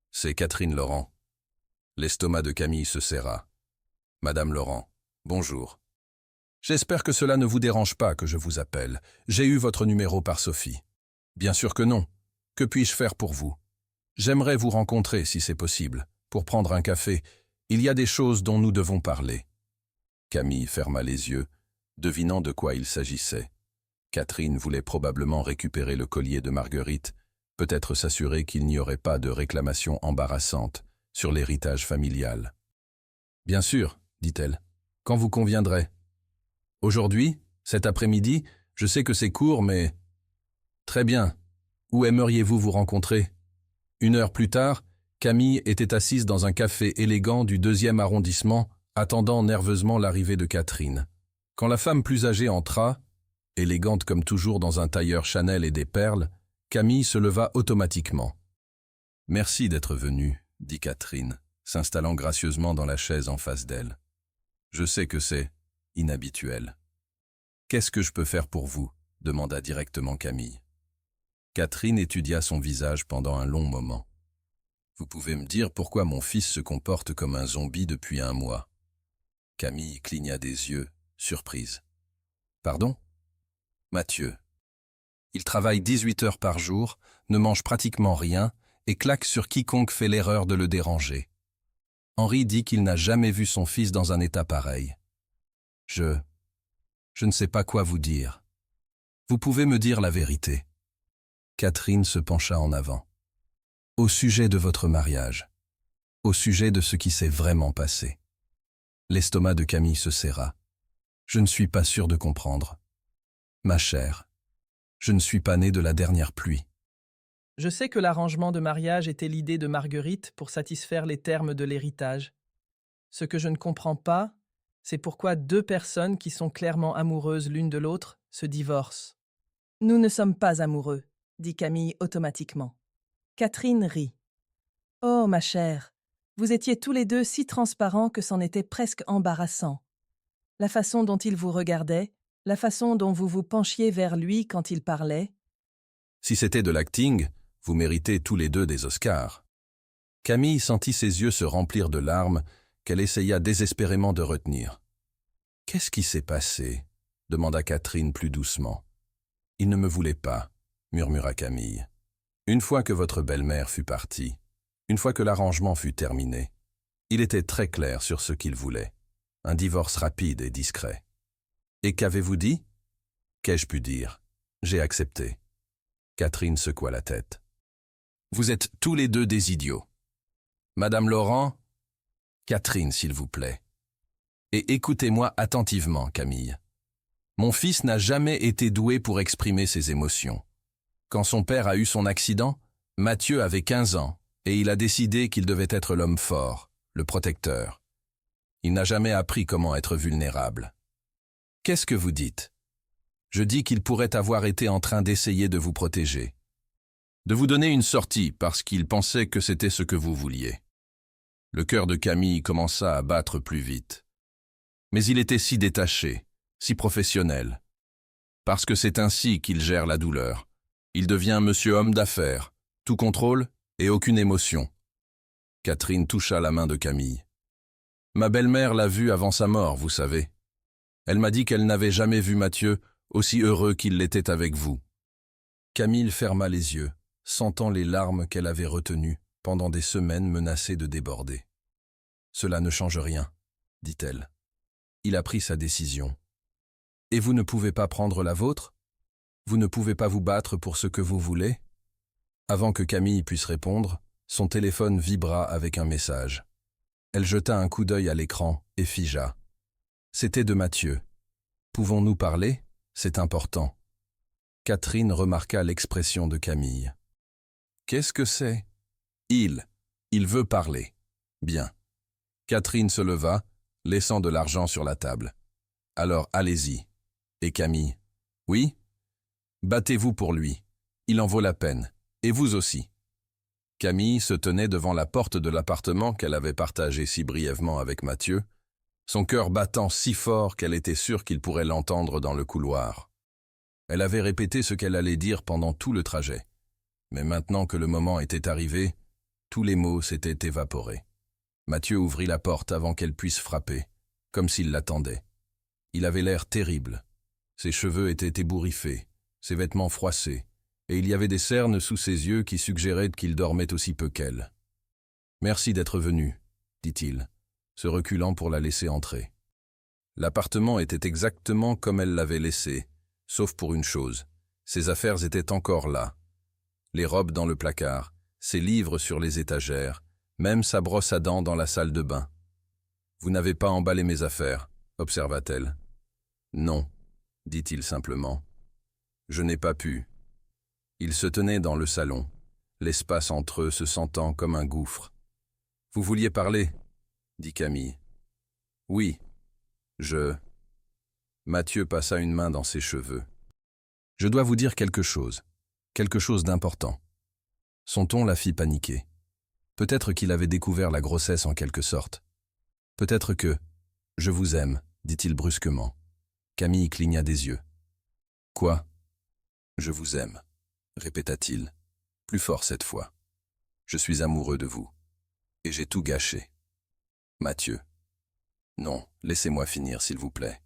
C'est Catherine Laurent. » L'estomac de Camille se serra. « Madame Laurent, bonjour. J'espère que cela ne vous dérange pas que je vous appelle. J'ai eu votre numéro par Sophie. » « Bien sûr que non. Que puis-je faire pour vous ? J'aimerais vous rencontrer si c'est possible, pour prendre un café. Il y a des choses dont nous devons parler. » Camille ferma les yeux, devinant de quoi il s'agissait. Catherine voulait probablement récupérer le collier de Marguerite, peut-être s'assurer qu'il n'y aurait pas de réclamation embarrassante sur l'héritage familial. « Bien sûr, dit-elle, quand vous conviendrez. Aujourd'hui, cet après-midi, je sais que c'est court, mais... Très bien. Où aimeriez-vous vous rencontrer ? » 1 heure plus tard, Camille était assise dans un café élégant du 2e arrondissement, attendant nerveusement l'arrivée de Catherine. Quand la femme plus âgée entra, élégante comme toujours dans un tailleur Chanel et des perles, Camille se leva automatiquement. « Merci d'être venue, » dit Catherine, s'installant gracieusement dans la chaise en face d'elle. « Je sais que c'est inhabituel. »« Qu'est-ce que je peux faire pour vous ?» demanda directement Camille. Catherine étudia son visage pendant un long moment. « Vous pouvez me dire pourquoi mon fils se comporte comme un zombie depuis 1 mois ?» Camille cligna des yeux, surprise. « Pardon ? » ?»« Mathieu. Il travaille 18 heures par jour, ne mange pratiquement rien et claque sur quiconque fait l'erreur de le déranger. Henri dit qu'il n'a jamais vu son fils dans un état pareil. Je ne sais pas quoi vous dire. Vous pouvez me dire la vérité. » Catherine se pencha en avant. « Au sujet de votre mariage, au sujet de ce qui s'est vraiment passé. » L'estomac de Camille se serra. « Je ne suis pas sûre de comprendre. Ma chère, je ne suis pas née de la dernière pluie. » Je sais que l'arrangement de mariage était l'idée de Marguerite pour satisfaire les termes de l'héritage. Ce que je ne comprends pas, c'est pourquoi 2 personnes qui sont clairement amoureuses l'une de l'autre se divorcent. « Nous ne sommes pas amoureux, » dit Camille automatiquement. Catherine rit. « Oh, ma chère, vous étiez tous les 2 si transparents que c'en était presque embarrassant. La façon dont il vous regardait, la façon dont vous vous penchiez vers lui quand il parlait. » « Si c'était de l'acting, vous méritez tous les 2 des Oscars. » Camille sentit ses yeux se remplir de larmes qu'elle essaya désespérément de retenir. « Qu'est-ce qui s'est passé ?» demanda Catherine plus doucement. « Il ne me voulait pas, » murmura Camille. « Une fois que votre belle-mère fut partie, une fois que l'arrangement fut terminé, il était très clair sur ce qu'il voulait. Un divorce rapide et discret. Et qu'avez-vous dit ? Qu'ai-je pu dire ? J'ai accepté. » Catherine secoua la tête. « Vous êtes tous les 2 des idiots. Madame Laurent, Catherine, s'il vous plaît. Et écoutez-moi attentivement, Camille. Mon fils n'a jamais été doué pour exprimer ses émotions. Quand son père a eu son accident, Mathieu avait 15 ans et il a décidé qu'il devait être l'homme fort, le protecteur. Il n'a jamais appris comment être vulnérable. Qu'est-ce que vous dites ? Je dis qu'il pourrait avoir été en train d'essayer de vous protéger. De vous donner une sortie parce qu'il pensait que c'était ce que vous vouliez. Le cœur de Camille commença à battre plus vite. Mais il était si détaché, si professionnel. Parce que c'est ainsi qu'il gère la douleur. Il devient monsieur homme d'affaires, tout contrôle et aucune émotion. Catherine toucha la main de Camille. Ma belle-mère l'a vu avant sa mort, vous savez. Elle m'a dit qu'elle n'avait jamais vu Mathieu aussi heureux qu'il l'était avec vous. Camille ferma les yeux, sentant les larmes qu'elle avait retenues pendant des semaines menacées de déborder. Cela ne change rien, dit-elle. Il a pris sa décision. Et vous ne pouvez pas prendre la vôtre? Vous ne pouvez pas vous battre pour ce que vous voulez? Avant que Camille puisse répondre, son téléphone vibra avec un message. Elle jeta un coup d'œil à l'écran et figea. C'était de Mathieu. Pouvons-nous parler? C'est important. Catherine remarqua l'expression de Camille. Qu'est-ce que c'est? Il veut parler. Bien. Catherine se leva, laissant de l'argent sur la table. Alors allez-y. Et Camille? Oui? Battez-vous pour lui. Il en vaut la peine. Et vous aussi. Camille se tenait devant la porte de l'appartement qu'elle avait partagé si brièvement avec Mathieu, son cœur battant si fort qu'elle était sûre qu'il pourrait l'entendre dans le couloir. Elle avait répété ce qu'elle allait dire pendant tout le trajet. Mais maintenant que le moment était arrivé, tous les mots s'étaient évaporés. Mathieu ouvrit la porte avant qu'elle puisse frapper, comme s'il l'attendait. Il avait l'air terrible. Ses cheveux étaient ébouriffés, ses vêtements froissés, et il y avait des cernes sous ses yeux qui suggéraient qu'il dormait aussi peu qu'elle. « Merci d'être venu, » dit-il, se reculant pour la laisser entrer. L'appartement était exactement comme elle l'avait laissé, sauf pour une chose, ses affaires étaient encore là. Les robes dans le placard, ses livres sur les étagères, même sa brosse à dents dans la salle de bain. « Vous n'avez pas emballé mes affaires, » observa-t-elle. « Non, » dit-il simplement. « Je n'ai pas pu. » Ils se tenaient dans le salon, l'espace entre eux se sentant comme un gouffre. « Vous vouliez parler ?» dit Camille. « Oui, je... » Mathieu passa une main dans ses cheveux. « Je dois vous dire quelque chose d'important. » Son ton la fit paniquer. Peut-être qu'il avait découvert la grossesse en quelque sorte. Peut-être que... « Je vous aime, » dit-il brusquement. Camille cligna des yeux. « Quoi ? » « Je vous aime, » répéta-t-il, plus fort cette fois. « Je suis amoureux de vous. Et j'ai tout gâché. » Mathieu. « Non, laissez-moi finir, s'il vous plaît. »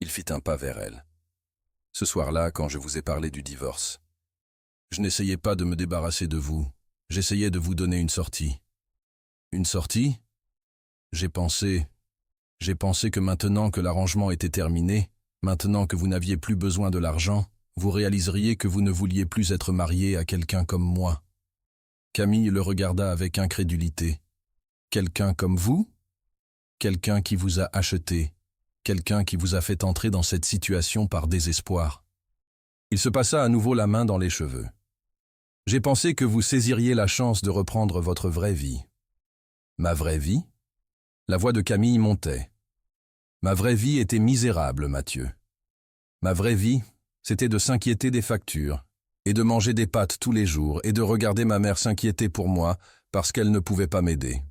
Il fit un pas vers elle. « Ce soir-là, quand je vous ai parlé du divorce, je n'essayais pas de me débarrasser de vous. J'essayais de vous donner une sortie. » « Une sortie ? J'ai pensé que maintenant que l'arrangement était terminé, maintenant que vous n'aviez plus besoin de l'argent, vous réaliseriez que vous ne vouliez plus être marié à quelqu'un comme moi. » Camille le regarda avec incrédulité. « Quelqu'un comme vous ? Quelqu'un qui vous a acheté, quelqu'un qui vous a fait entrer dans cette situation par désespoir. » Il se passa à nouveau la main dans les cheveux. « J'ai pensé que vous saisiriez la chance de reprendre votre vraie vie. » « Ma vraie vie ?» La voix de Camille montait. « Ma vraie vie était misérable, Mathieu. Ma vraie vie, c'était de s'inquiéter des factures, et de manger des pâtes tous les jours, et de regarder ma mère s'inquiéter pour moi parce qu'elle ne pouvait pas m'aider.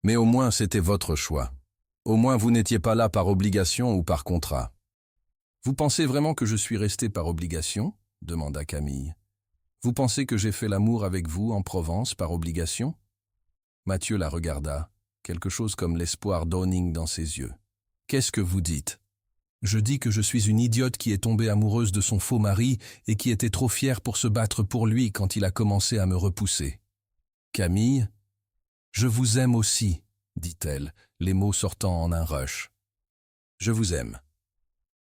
Mais au moins c'était votre choix. Au moins vous n'étiez pas là par obligation ou par contrat. »« Vous pensez vraiment que je suis resté par obligation ?» demanda Camille. « Vous pensez que j'ai fait l'amour avec vous en Provence par obligation ?» Mathieu la regarda, quelque chose comme l'espoir dawning dans ses yeux. « Qu'est-ce que vous dites ? Je dis que je suis une idiote qui est tombée amoureuse de son faux mari et qui était trop fière pour se battre pour lui quand il a commencé à me repousser. »« Camille, je vous aime aussi, » dit-elle, les mots sortant en un rush. « Je vous aime.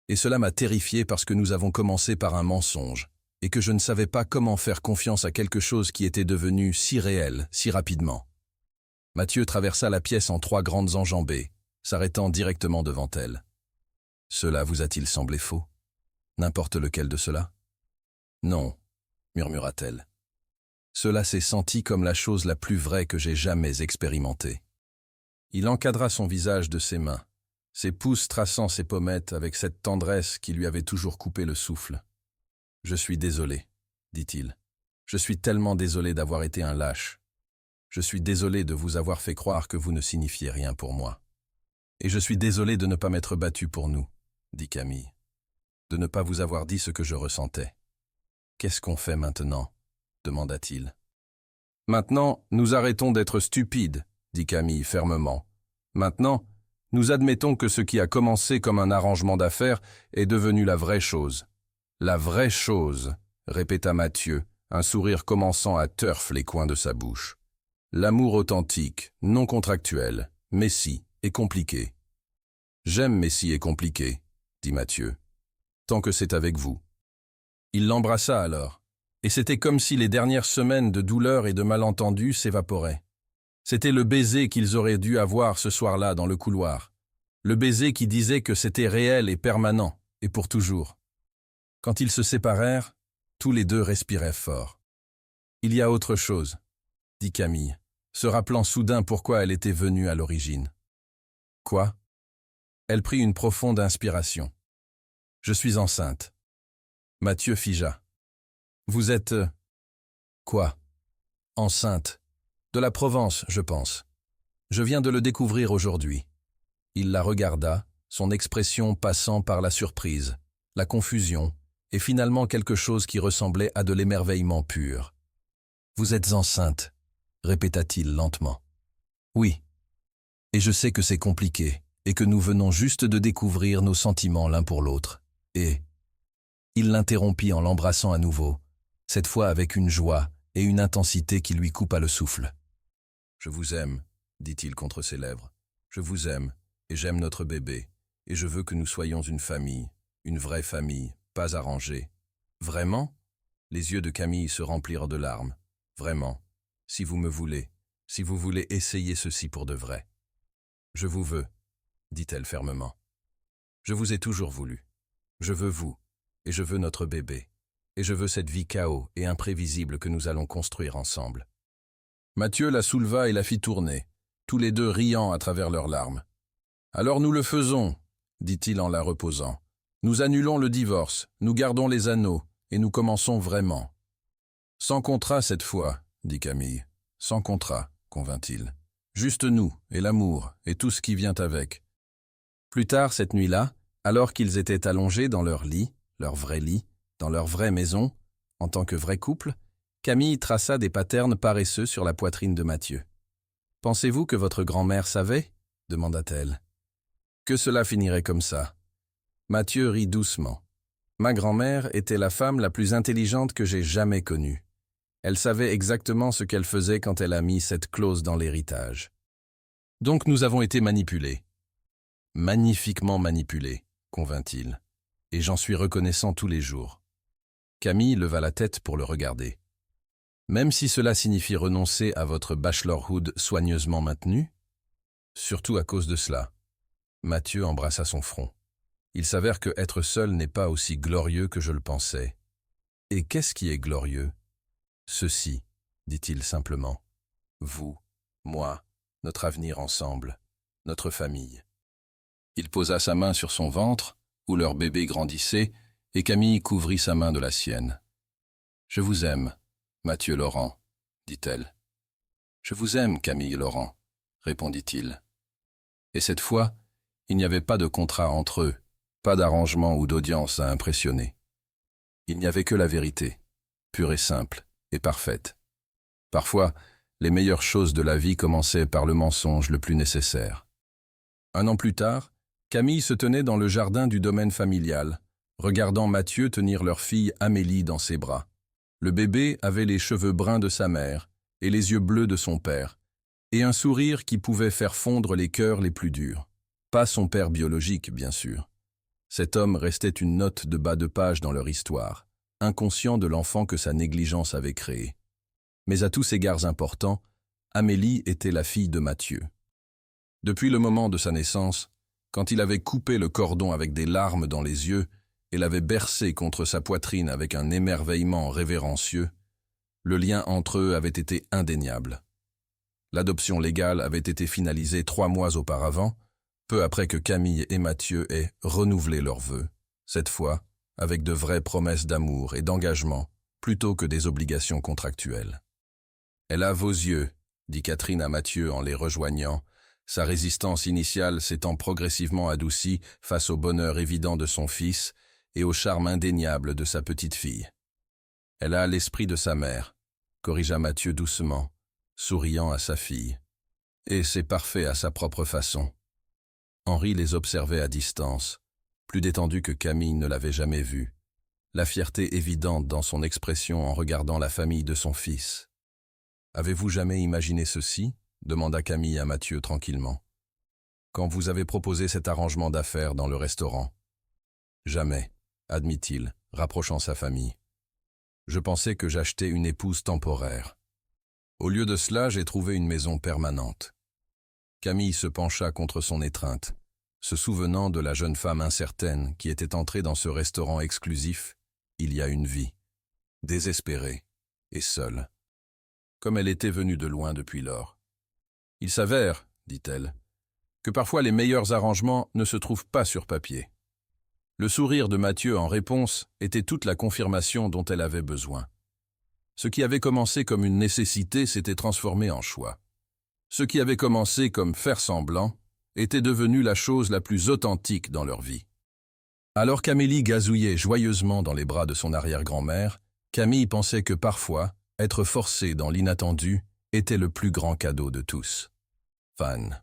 Et cela m'a terrifié parce que nous avons commencé par un mensonge et que je ne savais pas comment faire confiance à quelque chose qui était devenu si réel, si rapidement. » Mathieu traversa la pièce en 3 grandes enjambées, s'arrêtant directement devant elle. « Cela vous a-t-il semblé faux? N'importe lequel de cela? »« Non, » murmura-t-elle. « Cela s'est senti comme la chose la plus vraie que j'ai jamais expérimentée. » Il encadra son visage de ses mains, ses pouces traçant ses pommettes avec cette tendresse qui lui avait toujours coupé le souffle. « Je suis désolé, dit-il. Je suis tellement désolé d'avoir été un lâche. Je suis désolé de vous avoir fait croire que vous ne signifiez rien pour moi. Et je suis désolé de ne pas m'être battu pour nous, dit Camille. De ne pas vous avoir dit ce que je ressentais. Qu'est-ce qu'on fait maintenant ? Demanda-t-il. Maintenant, nous arrêtons d'être stupides, dit Camille fermement. Maintenant, nous admettons que ce qui a commencé comme un arrangement d'affaires est devenu la vraie chose. La vraie chose, répéta Mathieu, un sourire commençant à turf les coins de sa bouche. L'amour authentique, non contractuel, messie et compliqué. J'aime messie et compliqué, dit Mathieu, tant que c'est avec vous. Il l'embrassa alors, et c'était comme si les dernières semaines de douleur et de malentendus s'évaporaient. C'était le baiser qu'ils auraient dû avoir ce soir-là dans le couloir, le baiser qui disait que c'était réel et permanent, et pour toujours. Quand ils se séparèrent, tous les deux respiraient fort. « Il y a autre chose », dit Camille, se rappelant soudain pourquoi elle était venue à l'origine. « Quoi ?» Elle prit une profonde inspiration. « Je suis enceinte. » Mathieu figea. « Vous êtes… Quoi ? Enceinte. De la Provence, je pense. Je viens de le découvrir aujourd'hui. » Il la regarda, son expression passant par la surprise, la confusion, et finalement quelque chose qui ressemblait à de l'émerveillement pur. « Vous êtes enceinte, » répéta-t-il lentement. « Oui. Et je sais que c'est compliqué, et que nous venons juste de découvrir nos sentiments l'un pour l'autre. Et… » Il l'interrompit en l'embrassant à nouveau, cette fois avec une joie et une intensité qui lui coupa le souffle. « Je vous aime, » dit-il contre ses lèvres. « Je vous aime, et j'aime notre bébé, et je veux que nous soyons une vraie famille, pas arrangée. » « Vraiment ?» Les yeux de Camille se remplirent de larmes. « Vraiment, si vous me voulez, si vous voulez essayer ceci pour de vrai. »« Je vous veux, » dit-elle fermement. « Je vous ai toujours voulu. Je veux vous, et je veux notre bébé, et je veux cette vie chaos et imprévisible que nous allons construire ensemble. » Mathieu la souleva et la fit tourner, tous les deux riant à travers leurs larmes. « Alors nous le faisons, » dit-il en la reposant. « Nous annulons le divorce, nous gardons les anneaux, et nous commençons vraiment. »« Sans contrat cette fois, » dit Camille. « Sans contrat, » convint-il. « Juste nous, et l'amour, et tout ce qui vient avec. » Plus tard cette nuit-là, alors qu'ils étaient allongés dans leur lit, leur vrai lit, dans leur vraie maison, en tant que vrai couple, Camille traça des patterns paresseux sur la poitrine de Mathieu. « Pensez-vous que votre grand-mère savait ?» demanda-t-elle. « Que cela finirait comme ça. » Mathieu rit doucement. « Ma grand-mère était la femme la plus intelligente que j'ai jamais connue. Elle savait exactement ce qu'elle faisait quand elle a mis cette clause dans l'héritage. Donc nous avons été manipulés. »« Magnifiquement manipulés, » convint-il. « Et j'en suis reconnaissant tous les jours. » Camille leva la tête pour le regarder. « Même si cela signifie renoncer à votre bachelorhood soigneusement maintenu ?»« Surtout à cause de cela. » Mathieu embrassa son front. « Il s'avère que être seul n'est pas aussi glorieux que je le pensais. »« Et qu'est-ce qui est glorieux ?»« Ceci, » dit-il simplement. « Vous, moi, notre avenir ensemble, notre famille. » Il posa sa main sur son ventre, où leur bébé grandissait, et Camille couvrit sa main de la sienne. « Je vous aime, Mathieu Laurent, » dit-elle. « Je vous aime, Camille Laurent, » répondit-il. Et cette fois, il n'y avait pas de contrat entre eux, pas d'arrangement ou d'audience à impressionner. Il n'y avait que la vérité, pure et simple, et parfaite. Parfois, les meilleures choses de la vie commençaient par le mensonge le plus nécessaire. Un an plus tard, Camille se tenait dans le jardin du domaine familial, regardant Mathieu tenir leur fille Amélie dans ses bras. Le bébé avait les cheveux bruns de sa mère et les yeux bleus de son père, et un sourire qui pouvait faire fondre les cœurs les plus durs. Pas son père biologique, bien sûr. Cet homme restait une note de bas de page dans leur histoire, inconscient de l'enfant que sa négligence avait créé. Mais à tous égards importants, Amélie était la fille de Mathieu. Depuis le moment de sa naissance, quand il avait coupé le cordon avec des larmes dans les yeux et l'avait bercé contre sa poitrine avec un émerveillement révérencieux, le lien entre eux avait été indéniable. L'adoption légale avait été finalisée 3 mois auparavant, Peu après que Camille et Mathieu aient renouvelé leurs vœux, cette fois avec de vraies promesses d'amour et d'engagement, plutôt que des obligations contractuelles. « Elle a vos yeux », dit Catherine à Mathieu en les rejoignant, sa résistance initiale s'étant progressivement adoucie face au bonheur évident de son fils et au charme indéniable de sa petite-fille. « Elle a l'esprit de sa mère », corrigea Mathieu doucement, souriant à sa fille. « Et c'est parfait à sa propre façon. » Henri les observait à distance, plus détendu que Camille ne l'avait jamais vu, la fierté évidente dans son expression en regardant la famille de son fils. « Avez-vous jamais imaginé ceci ?» demanda Camille à Mathieu tranquillement. « Quand vous avez proposé cet arrangement d'affaires dans le restaurant. »« Jamais, admit-il, rapprochant sa famille. Je pensais que j'achetais une épouse temporaire. Au lieu de cela, j'ai trouvé une maison permanente. » Camille se pencha contre son étreinte, se souvenant de la jeune femme incertaine qui était entrée dans ce restaurant exclusif il y a une vie, désespérée et seule, comme elle était venue de loin depuis lors. « Il s'avère, dit-elle, que parfois les meilleurs arrangements ne se trouvent pas sur papier. » Le sourire de Mathieu en réponse était toute la confirmation dont elle avait besoin. Ce qui avait commencé comme une nécessité s'était transformé en choix. Ce qui avait commencé comme faire semblant était devenu la chose la plus authentique dans leur vie. Alors qu'Amélie gazouillait joyeusement dans les bras de son arrière-grand-mère, Camille pensait que parfois, être forcé dans l'inattendu était le plus grand cadeau de tous. Fan.